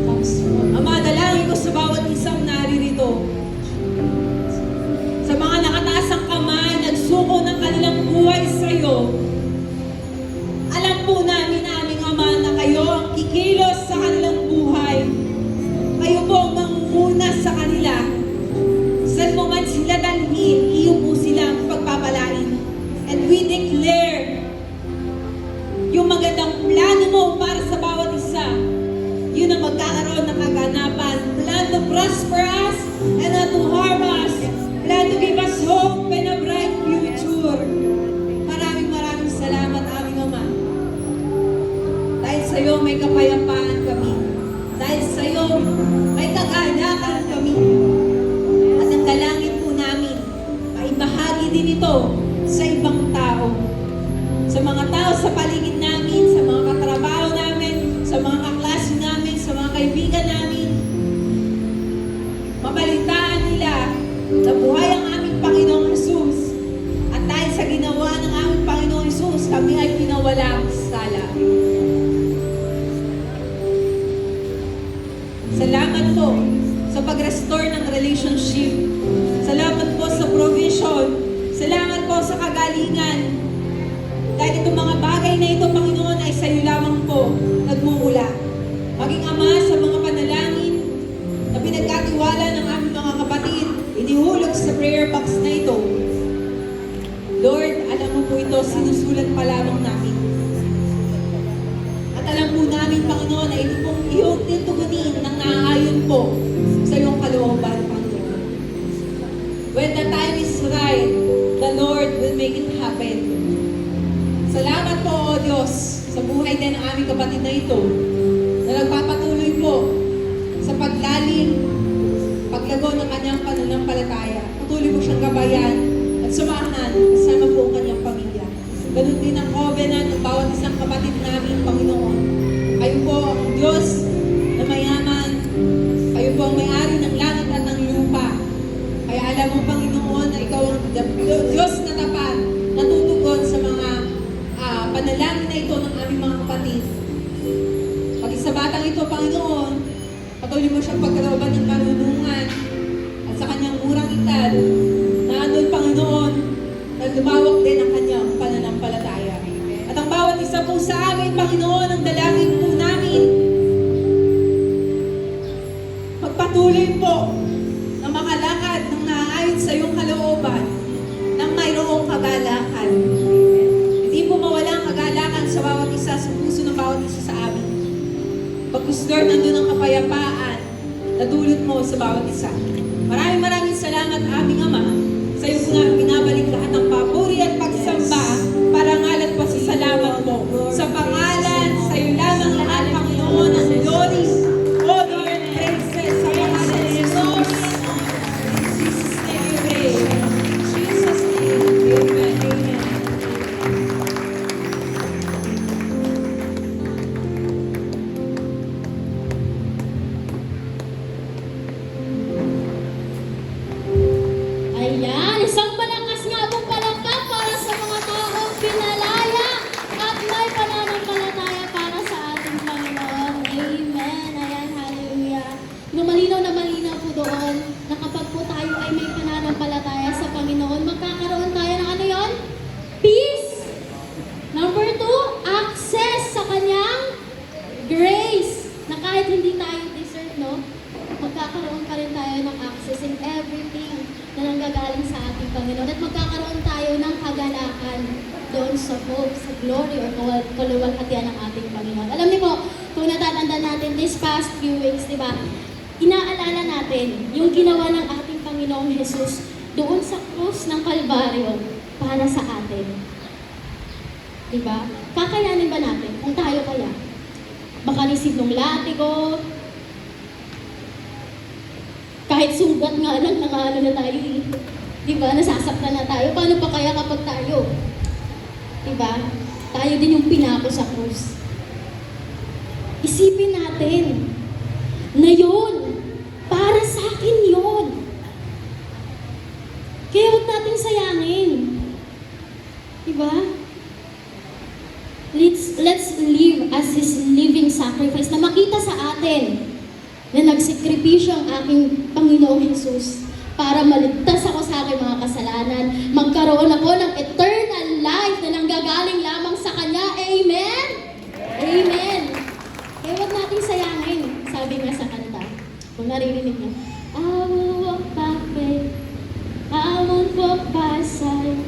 comes from Ama, dalangin ko sa bawat isang naririto. Sa mga nakataas ang kamay, nagsuko ng kanilang buhay sa iyo. Alam po namin, aming Ama, na kayo ang kikilos sa kanilang buhay. Kayo po ang mangunguna sa kanila. Saan mo man sila dalhin, iyo po silang pagpapalain. And we declare yung magandang plano mo para sa bawat isa. Yun ang magkakaroon ng kaganapan. Plan to prosper us and not to harm us. Plan to give us hope and a bright future. Maraming maraming salamat, aming Ama. Dahil sa iyo may kapayapaan kami. Dahil sa iyo may kaganapan kami. At ang dalangin po namin, maibahagi din ito sa ibang tao. Sa mga tao sa paligid namin, sa mga katrabaho namin, sa mga kaklase namin, sa mga kaibigan namin. Mabalitaan nila na buhay ang aming Panginoong Jesus. At dahil sa ginawa ng aming Panginoong Jesus, kami ay pinawala sa sala. Salamat po sa pag-restore ng relationship. Salamat po sa provision. Salamat po sa kagalingan. Dahil itong mga bagay na ito, Panginoon, ay sa iyo lamang po nagmumula. Maging Ama, sa mga panalangin na pinagkatiwala ng aming mga kapatid, inihulog sa prayer box na ito. Lord, alam mo po ito, sinusulat pa lamang namin. At alam po namin, Panginoon, na ito pong iyong titugunin ng naaayon po sa iyong kalooban, Panginoon. When the time is right, the Lord will make it happen. Salamat po, O Diyos, sa buhay din ng aming kapatid na ito, na nagpapatuloy po sa paglalim, paglago ng kanyang pananampalataya. Patuloy mo siyang gabayan at sumahan kasama po ang kanyang pamilya. Ganun din ang covenant ng bawat isang kapatid namin, Panginoon. Kayo po ang Diyos na mayaman. Kayo po ang may-ari ng langit at ng lupa. Kaya alam mo, Panginoon, na ikaw ang Diyos na tapat, natutugon sa mga panalangin na ito ng aming mga kapatid. Pag sa batang ito, Panginoon, patuloy mo siyang pagkalooban ng karunungan at sa kanyang murang edad, na ano'y Panginoon, na lumawak din ang kanyang pananampalataya. At ang bawat isa po sa amin, Panginoon, ang dalangin po namin, magpatuloy po na makalakad ng naaayon sa iyong kalooban ng mayroong kagalakan. Hindi po mawala ang kagalakan sa bawat isa, sa puso ng bawat isa sa amin. Pagkus Lord, nandun ang kapayapaan na dulot mo sa bawat isa. Maraming salamat, aming Ama. Sa iyo po namin binabalik lahat ng papuri at pagsamba, parangal at pasasalamat mo. Sa pangalan, sa iyo lamang lahat, Panginoon, ang glory, honor, and praises sa pangalan ni Jesus. In Jesus' name we pray. In Jesus' name, amen, amen. Ayan, isang malakas nga pong palakpak para sa mga taong pinalaya at may pananampalataya para sa ating Panginoon. Amen. Ayan, hallelujah. Nung malinaw na malinaw po doon na kapag po tayo ay may pananampalataya sa Panginoon, magkakaroon tayo ng ano yon? Peace. Number 2, access sa kanyang grace. Na kahit hindi tayo deserve, no? Magkakaroon pa rin tayo ng access in everything na nanggagaling glory or kaluwalhatian ng ating Panginoon. Alam niyo po, kung natatandaan natin this past few weeks, di ba, inaalala natin yung ginawa ng ating Panginoong Jesus doon sa krus ng Kalbaryo para sa atin. Di ba? Kakayanin ba natin kung tayo kaya? Makareceive ng latigo, kahit sugat nga lang, nakaano na tayo eh. Di ba? Nasasaktan na tayo. Paano pa kaya kapag tayo? Di ba? Tayo din yung pinako sa krus. Isipin natin na yun, para sa akin yun. Kaya huwag natin sayangin. Di ba? Let's live as His living sacrifice na makita sa atin na nagsekripisyo ang aking Panginoong Jesus para maligtas ako sa aking mga kasalanan, magkaroon ako ng eternal life na nanggagaling lamang sa Kanya. Amen? Amen. Kaya huwag natin sayangin. Sabi nga sa kanta, kung naririnig niyo, I will walk by faith, I won't walk by sight.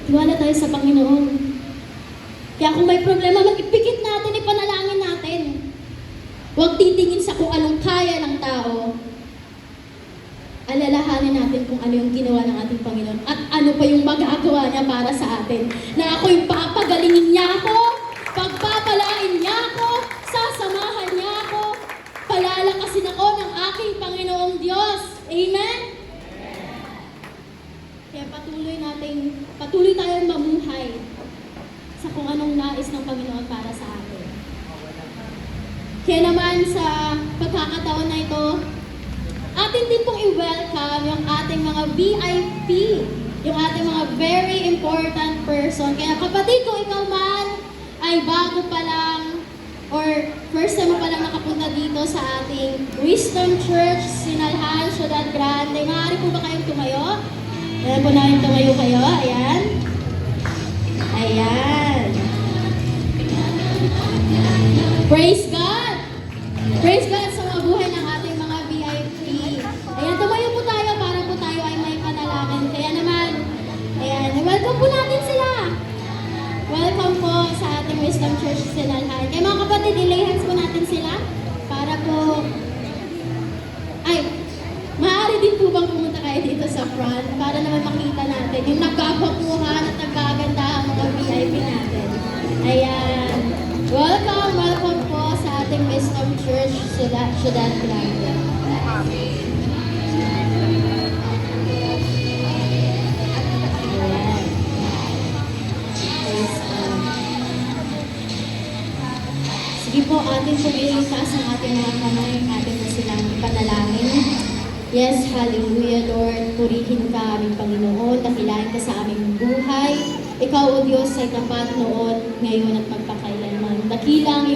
Tiwala tayo sa Panginoon. Kaya kung may problema, mag-ipikit natin, ipanalangin natin. Huwag titingin sa kung anong kaya ng tao. Alalahanin natin kung ano yung ginawa ng ating Panginoon at ano pa yung magagawa niya para sa atin. Na ako'y papagalingin niya ako, pagpapalain niya ako, sasamahan niya ako, palalakasin ako ng aking Panginoong Diyos. Amen? Kaya patuloy tayong mamuhay sa kung anong nais ng Panginoon para sa atin. Kaya naman sa pagkakataon na ito, atin din pong i-welcome yung ating mga VIP, yung ating mga very important person. Kaya kapatid, kung ikaw man ay bago pa lang or first time mo pa lang nakapunta dito sa ating Wisdom Church, Sinalhan, Ciudad Grande, maaari po ba kayong tumayo? Ayan po namin tumayo kayo. Ayan. Ayan. Praise God! Praise God sa mga buhay ng ating mga VIP. Ayan, tumayo po tayo para po tayo ay may panalangin. Kaya naman, ayan, welcome po natin sila. Welcome po sa ating Wisdom Church Sinalhan. Kaya mga kapatid, i-lay hands po natin sila para po, maaari din po bang pumunta kayo dito sa front para naman makita natin yung nagkakapuhan at nagkaganda ang mga VIP natin. Ayan. Welcome po sa ating Wisdom Church Ciudad Grande. Ayan. Praise God. Sige po, atin po ilikas ang ating mga kamay, atin na silang ipanalangin. Yes, hallelujah, Lord. Purihin ka, aming Panginoon. Dakilain ka sa aming buhay. Ikaw, O Diyos, ay tapat noon, ngayon at magpakailanman. Dakila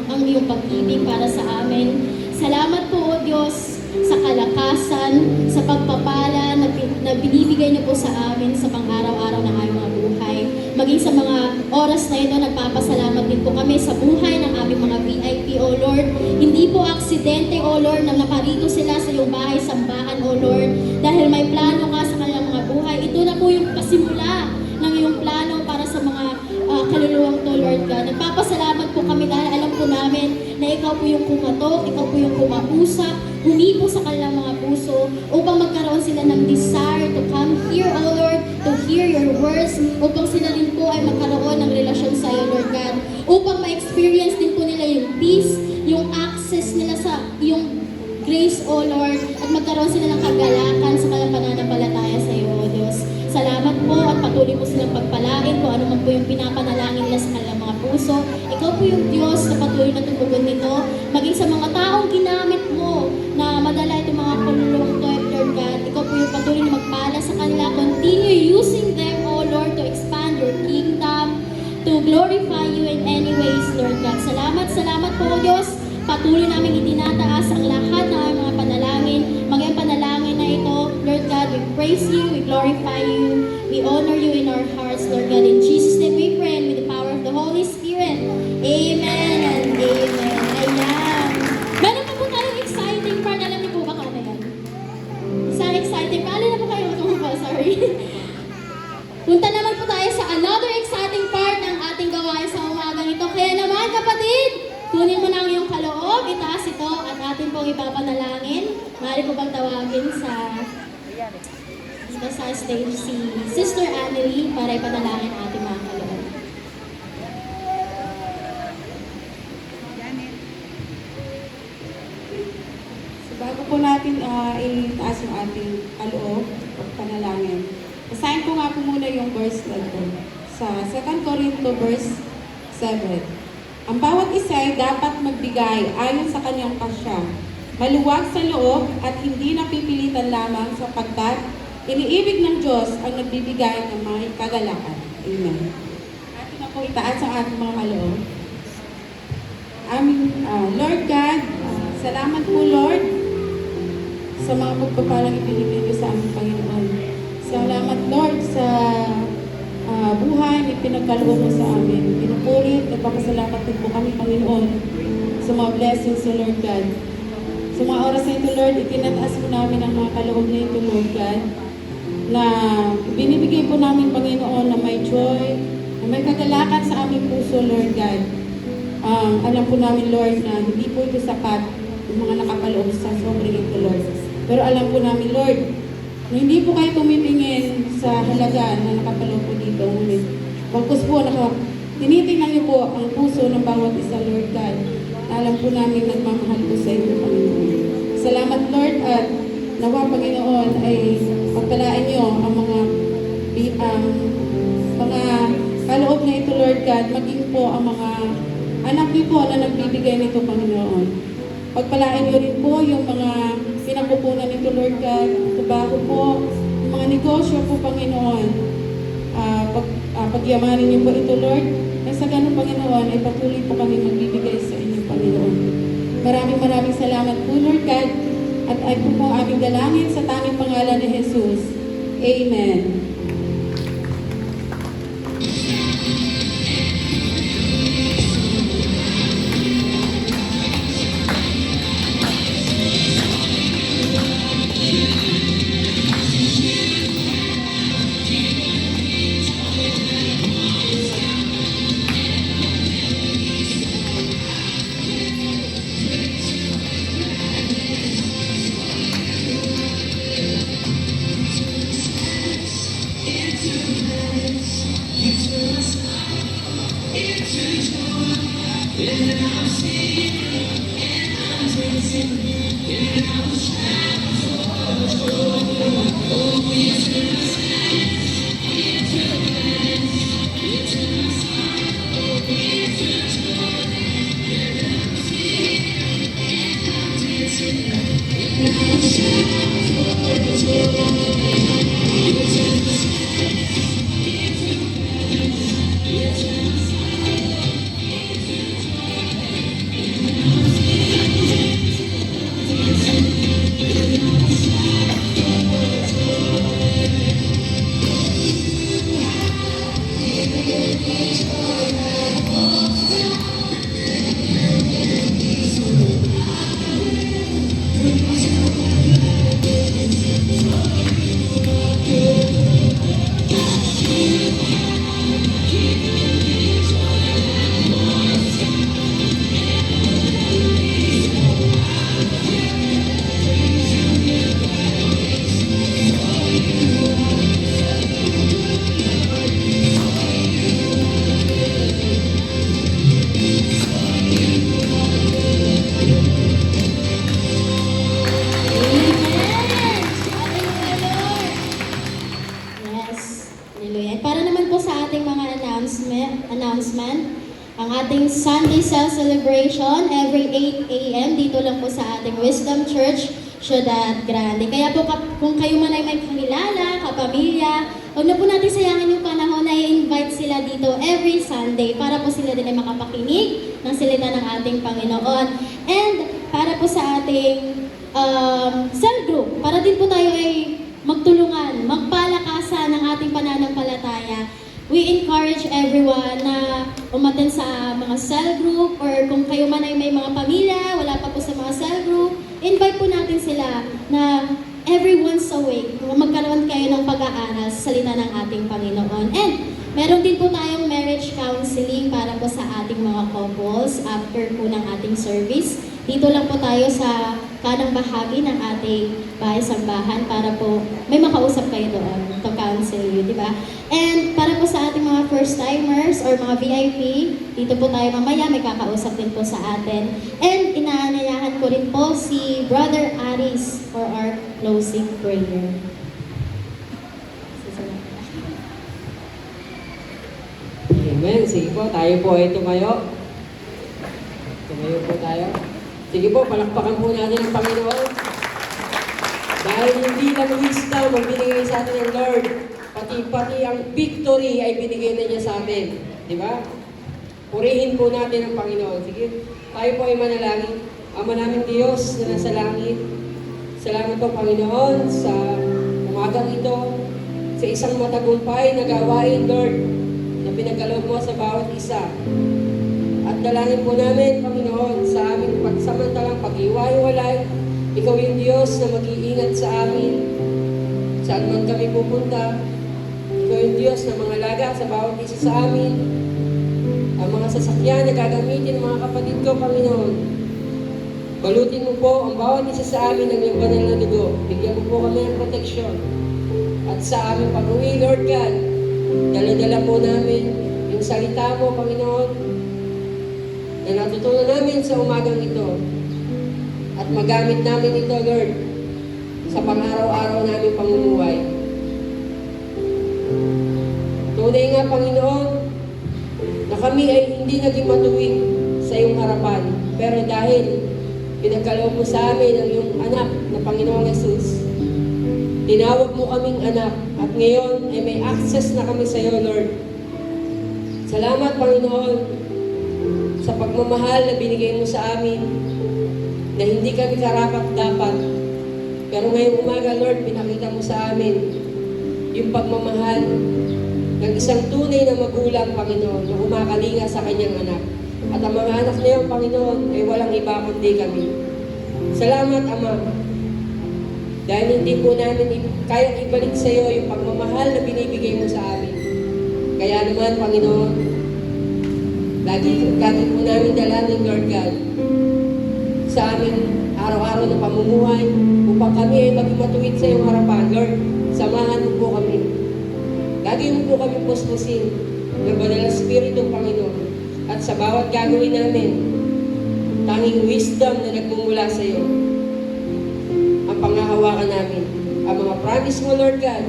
ang iyong pag-ibig para sa amin. Salamat po, O Diyos, sa kalakasan, sa pagpapala na binibigay niyo po sa amin sa pang-araw-araw ng aming mga buhay. Maging sa mga oras na ito, nagpapasalamat din po kami sa buhay ng aming mga VIP, O Lord. Hindi po aksidente, O Lord, na naparito sila sa iyong bahay, sambahan, O Lord. Dahil may plano ka sa kanilang mga buhay. Ito na po yung pasimula ng iyong plano para sa mga kaluluwang to, Lord God. Nagpapasalamat po kami dahil alam po namin na ikaw po yung kumatok, ikaw po yung kumausap, humipo sa kanilang mga puso upang magkaroon sila ng desire to come here, O Lord, to hear your words, upang sila din po ay magkaroon ng relasyon sa iyo, Lord God, upang ma-experience din po nila yung peace, yung access nila sa yung grace, O Lord, at magkaroon sila ng kagalakan sa kanilang pananampalataya sa iyo, O Diyos. Salamat po at patuloy po silang pagpalain kung ano man po yung pinapanalangin nila sa kanilang mga puso. Ikaw po yung Diyos na patuloy na tumugon nito, maging sa mga taong ginamit mo na madala itong mga kulong to, Lord God. Ikaw po yung patuloy na magpala sa kanila. Continue using them, O Lord, to expand your kingdom, to glorify you in any ways, Lord God. Salamat po, O Diyos. Patuloy namin itinataas ang lahat ng aming mga panalangin. Mga panalangin na ito, Lord God, we praise you, we glorify you, we honor you in our hearts, Lord God. In Jesus' name we pray, and with the power of the Holy Spirit. Amen and amen. Ayan. Meron pa po tayong exciting part. Alam niyo po ba kung ano yan? Isang exciting part. Alin na po kayo? Sorry. Punta naman po tayo sa another exciting part itaas ito at atin pong ipapanalangin. Maaari ko bang tawagin sa stage si Sister Annelie para ipanalangin ating mga kaloob. So, bago po natin itaas yung ating kaloob o panalangin, basahin ko nga po muna yung verse na ito sa 2 Corinto verse 7. Ang bawat isa ay dapat magbigay ayon sa kanyang pasya, maluwag sa loob at hindi napipilitan lamang sapagkat iniibig ng Diyos ang nagbibigay ng mga kagalakan. Amen. Atin na po itaas ang ating mga kaloob. Lord God, salamat po Lord sa mga pagpapalang ibinigay niyo sa aming Panginoon. Salamat Lord sa buhay na pinagkaloob mo sa amin. Pinupurit at papasalamat din po kami Panginoon sa mga blessings sa Lord God. Sa mga oras na ito Lord, itinataas mo namin ang mga kaloob na ito Lord God, na binibigay po namin Panginoon na may joy, na may kagalakan sa aming puso Lord God. Alam po namin Lord na hindi po ito sapat yung mga nakapaloob sa sobrang ito Lord. Pero alam po namin Lord na hindi po kayo tumitingin sa halaga na nakapaloob po dito. Ngunit pagkus po tinitingnan niyo po ang puso ng bawat isa Lord God. Na alam po namin nagmamahal po sa inyo Panginoon. Salamat Lord at nawa Panginoon ay pagpalaan niyo ang mga kaloob na ito Lord God, maging po ang mga anak niyo po na nagbibigay nito Panginoon. Pagpalaan niyo rin po yung mga pinagpupunan nito Lord God, trabaho po, yung mga negosyo po Panginoon. Pagyamanin niyo po ito Lord, at sa ganun Panginoon ay patuloy po kami magbibigay sa inyo Panginoon. Maraming salamat po Lord God, at ay po ang aming dalangin sa tanging pangalan ni Jesus. Amen. ang ating Sunday Celebration every 8 a.m. dito lang po sa ating Wisdom Church, Ciudad Grande. Kaya po kung kayo man ay may kakilala, kapamilya, huwag na po natin sayangin yung panahon na i-invite sila dito every Sunday para po sila din ay makapakinig ng salita ng ating Panginoon. And para po sa ating cell group, para din po tayo ay magtulungan, magpalakasan ng ating pananampalataya. We encourage everyone na umattend sa mga cell group, or kung kayo man ay may mga pamilya, wala pa po sa mga cell group, invite po natin sila na every once a week, magkaroon kayo ng pag-aaral sa salita ng ating Panginoon. And meron din po tayong marriage counseling para po sa ating mga couples after po ng ating service. Dito lang po tayo sa kanang bahagi ng ating bahay-sambahan para po may makausap kayo doon to counsel you, di ba? And para po sa ating mga first-timers or mga VIP, dito po tayo mamaya, may kakausap din po sa atin. And inaanayahan ko rin po si Brother Aris for our closing prayer. Amen. Sige po, tayo po ay tumayo. Tumayo po tayo. Sige po, palakpakan po natin ang Panginoon. Dahil hindi lang wisdom ang binigay sa atin ng Lord, pati ang victory ay binigay na niya sa atin. Di ba? Purihin po natin ang Panginoon. Sige, tayo po ay manalangin. Ama naming Diyos na nasa langit, salamat po Panginoon sa umagang ito, sa isang matagumpay na gawain, Lord, na pinagkaloob mo sa bawat isa. At dalangin po namin, Panginoon, sa aming pagsamantalang pag-iwalay, Ikaw yung Diyos na mag-iingat sa amin, saan man kami pupunta. Ikaw yung Diyos na mangalaga sa bawat isa sa amin. Ang mga sasakyan na gagamitin ng mga kapatid ko, Panginoon, balutin mo po ang bawat isa sa amin ng iyong banal na dugo. Bigyan mo po kami ng proteksyon. At sa aming pag-uwi, Lord God, dala-dala po namin yung salita mo, Panginoon, na natutunan namin sa umagang ito. At magamit namin ito, Lord, sa pang-araw-araw namin pamumuhay. Tunay nga, Panginoon, na kami ay hindi naging matuwid sa iyong harapan. Pero dahil pinagkaloob mo sa amin ang iyong anak na Panginoong Jesus, tinawag mo kaming anak at ngayon ay may access na kami sa iyo, Lord. Salamat, Panginoon, sa pagmamahal na binigay mo sa amin na hindi kami karapat-dapat. Pero ngayong umaga, Lord, pinakita mo sa amin yung pagmamahal ng isang tunay na magulang, Panginoon, na kumakalinga sa kanyang anak. At ang mga anak na yun, Panginoon, ay walang iba kundi kami. Salamat, Ama. Dahil hindi po namin kayang ibalik sa iyo yung pagmamahal na binibigay mo sa amin. Kaya naman, Panginoon, lagi po namin dalangin, Lord God, sa aming araw-araw na pamumuhay upang kami ay maging matuwid sa iyong harapan. Lord, samahan mo po kami. Lagi mo po kami puspusin ng banal na Espiritu, Panginoon. At sa bawat gagawin namin, tanging wisdom na nagmumula sa iyo ang panghahawakan namin. Ang mga promise mo, Lord God,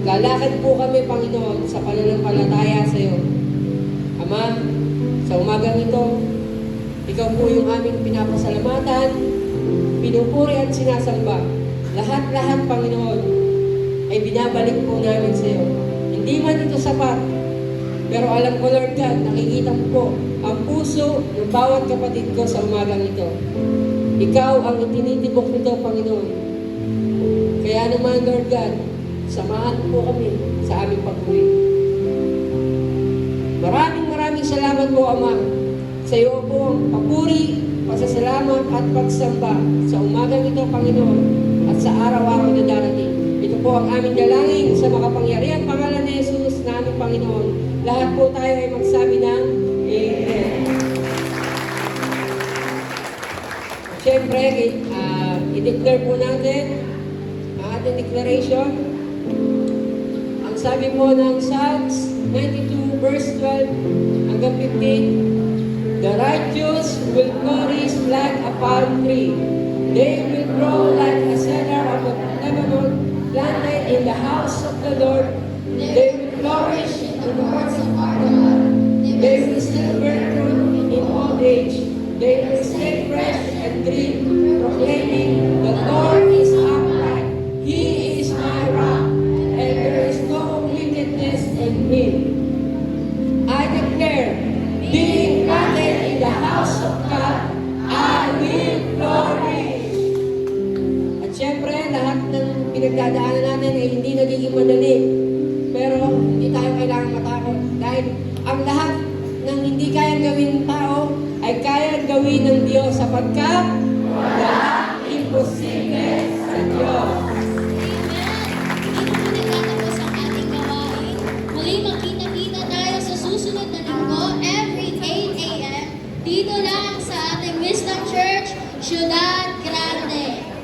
lalakad po kami, Panginoon, sa pananampalataya sa iyo. Ama, sa umagang ito, ikaw po yung aming pinapasalamatan, pinupuri at sinasamba. Lahat-lahat, Panginoon, ay binabalik po namin sa iyo. Hindi man ito sapat, pero alam ko, Lord God, nakikita mo po ang puso ng bawat kapatid ko sa umagang ito. Ikaw ang itinitibok nito, Panginoon. Kaya naman, Lord God, samahan po kami sa aming pag-uwi. Maraming salamat po, Ama. Sa iyo po ang papuri, pasasalamat at pagsamba sa umagang ito, Panginoon, at sa araw-araw na darating. Ito po ang aming dalangin sa makapangyarihan pangalan ni Jesus na aming Panginoon. Lahat po tayo ay magsabi ng Amen. Siyempre, i-declare po natin ang ating declaration. Ang sabi po ng Psalms 92 verse 12 hanggang 15, the righteous will flourish like a palm tree. They will grow like a cedar of Lebanon, planted in the house of the Lord. They will flourish in the courts of our God. They will still bear fruit in old age. They will stay fresh and green, proclaiming, the Lord is upright. He is my rock, and there is no wickedness in him. I declare, being planted in the house of God, I will flourish. At syempre, lahat ng pinagdadaanan natin ay hindi nagiging madali. Pero hindi tayo kailangan matakot. Dahil ang lahat ng hindi kayang gawin ng tao ay kayang gawin ng Diyos sapagkat walang imposible sa Diyos. Amen. Dito po nagtatapos ang ating gawain. Muli magkita-kita tayo sa susunod na linggo every 8 a.m. Dito lang sa syudad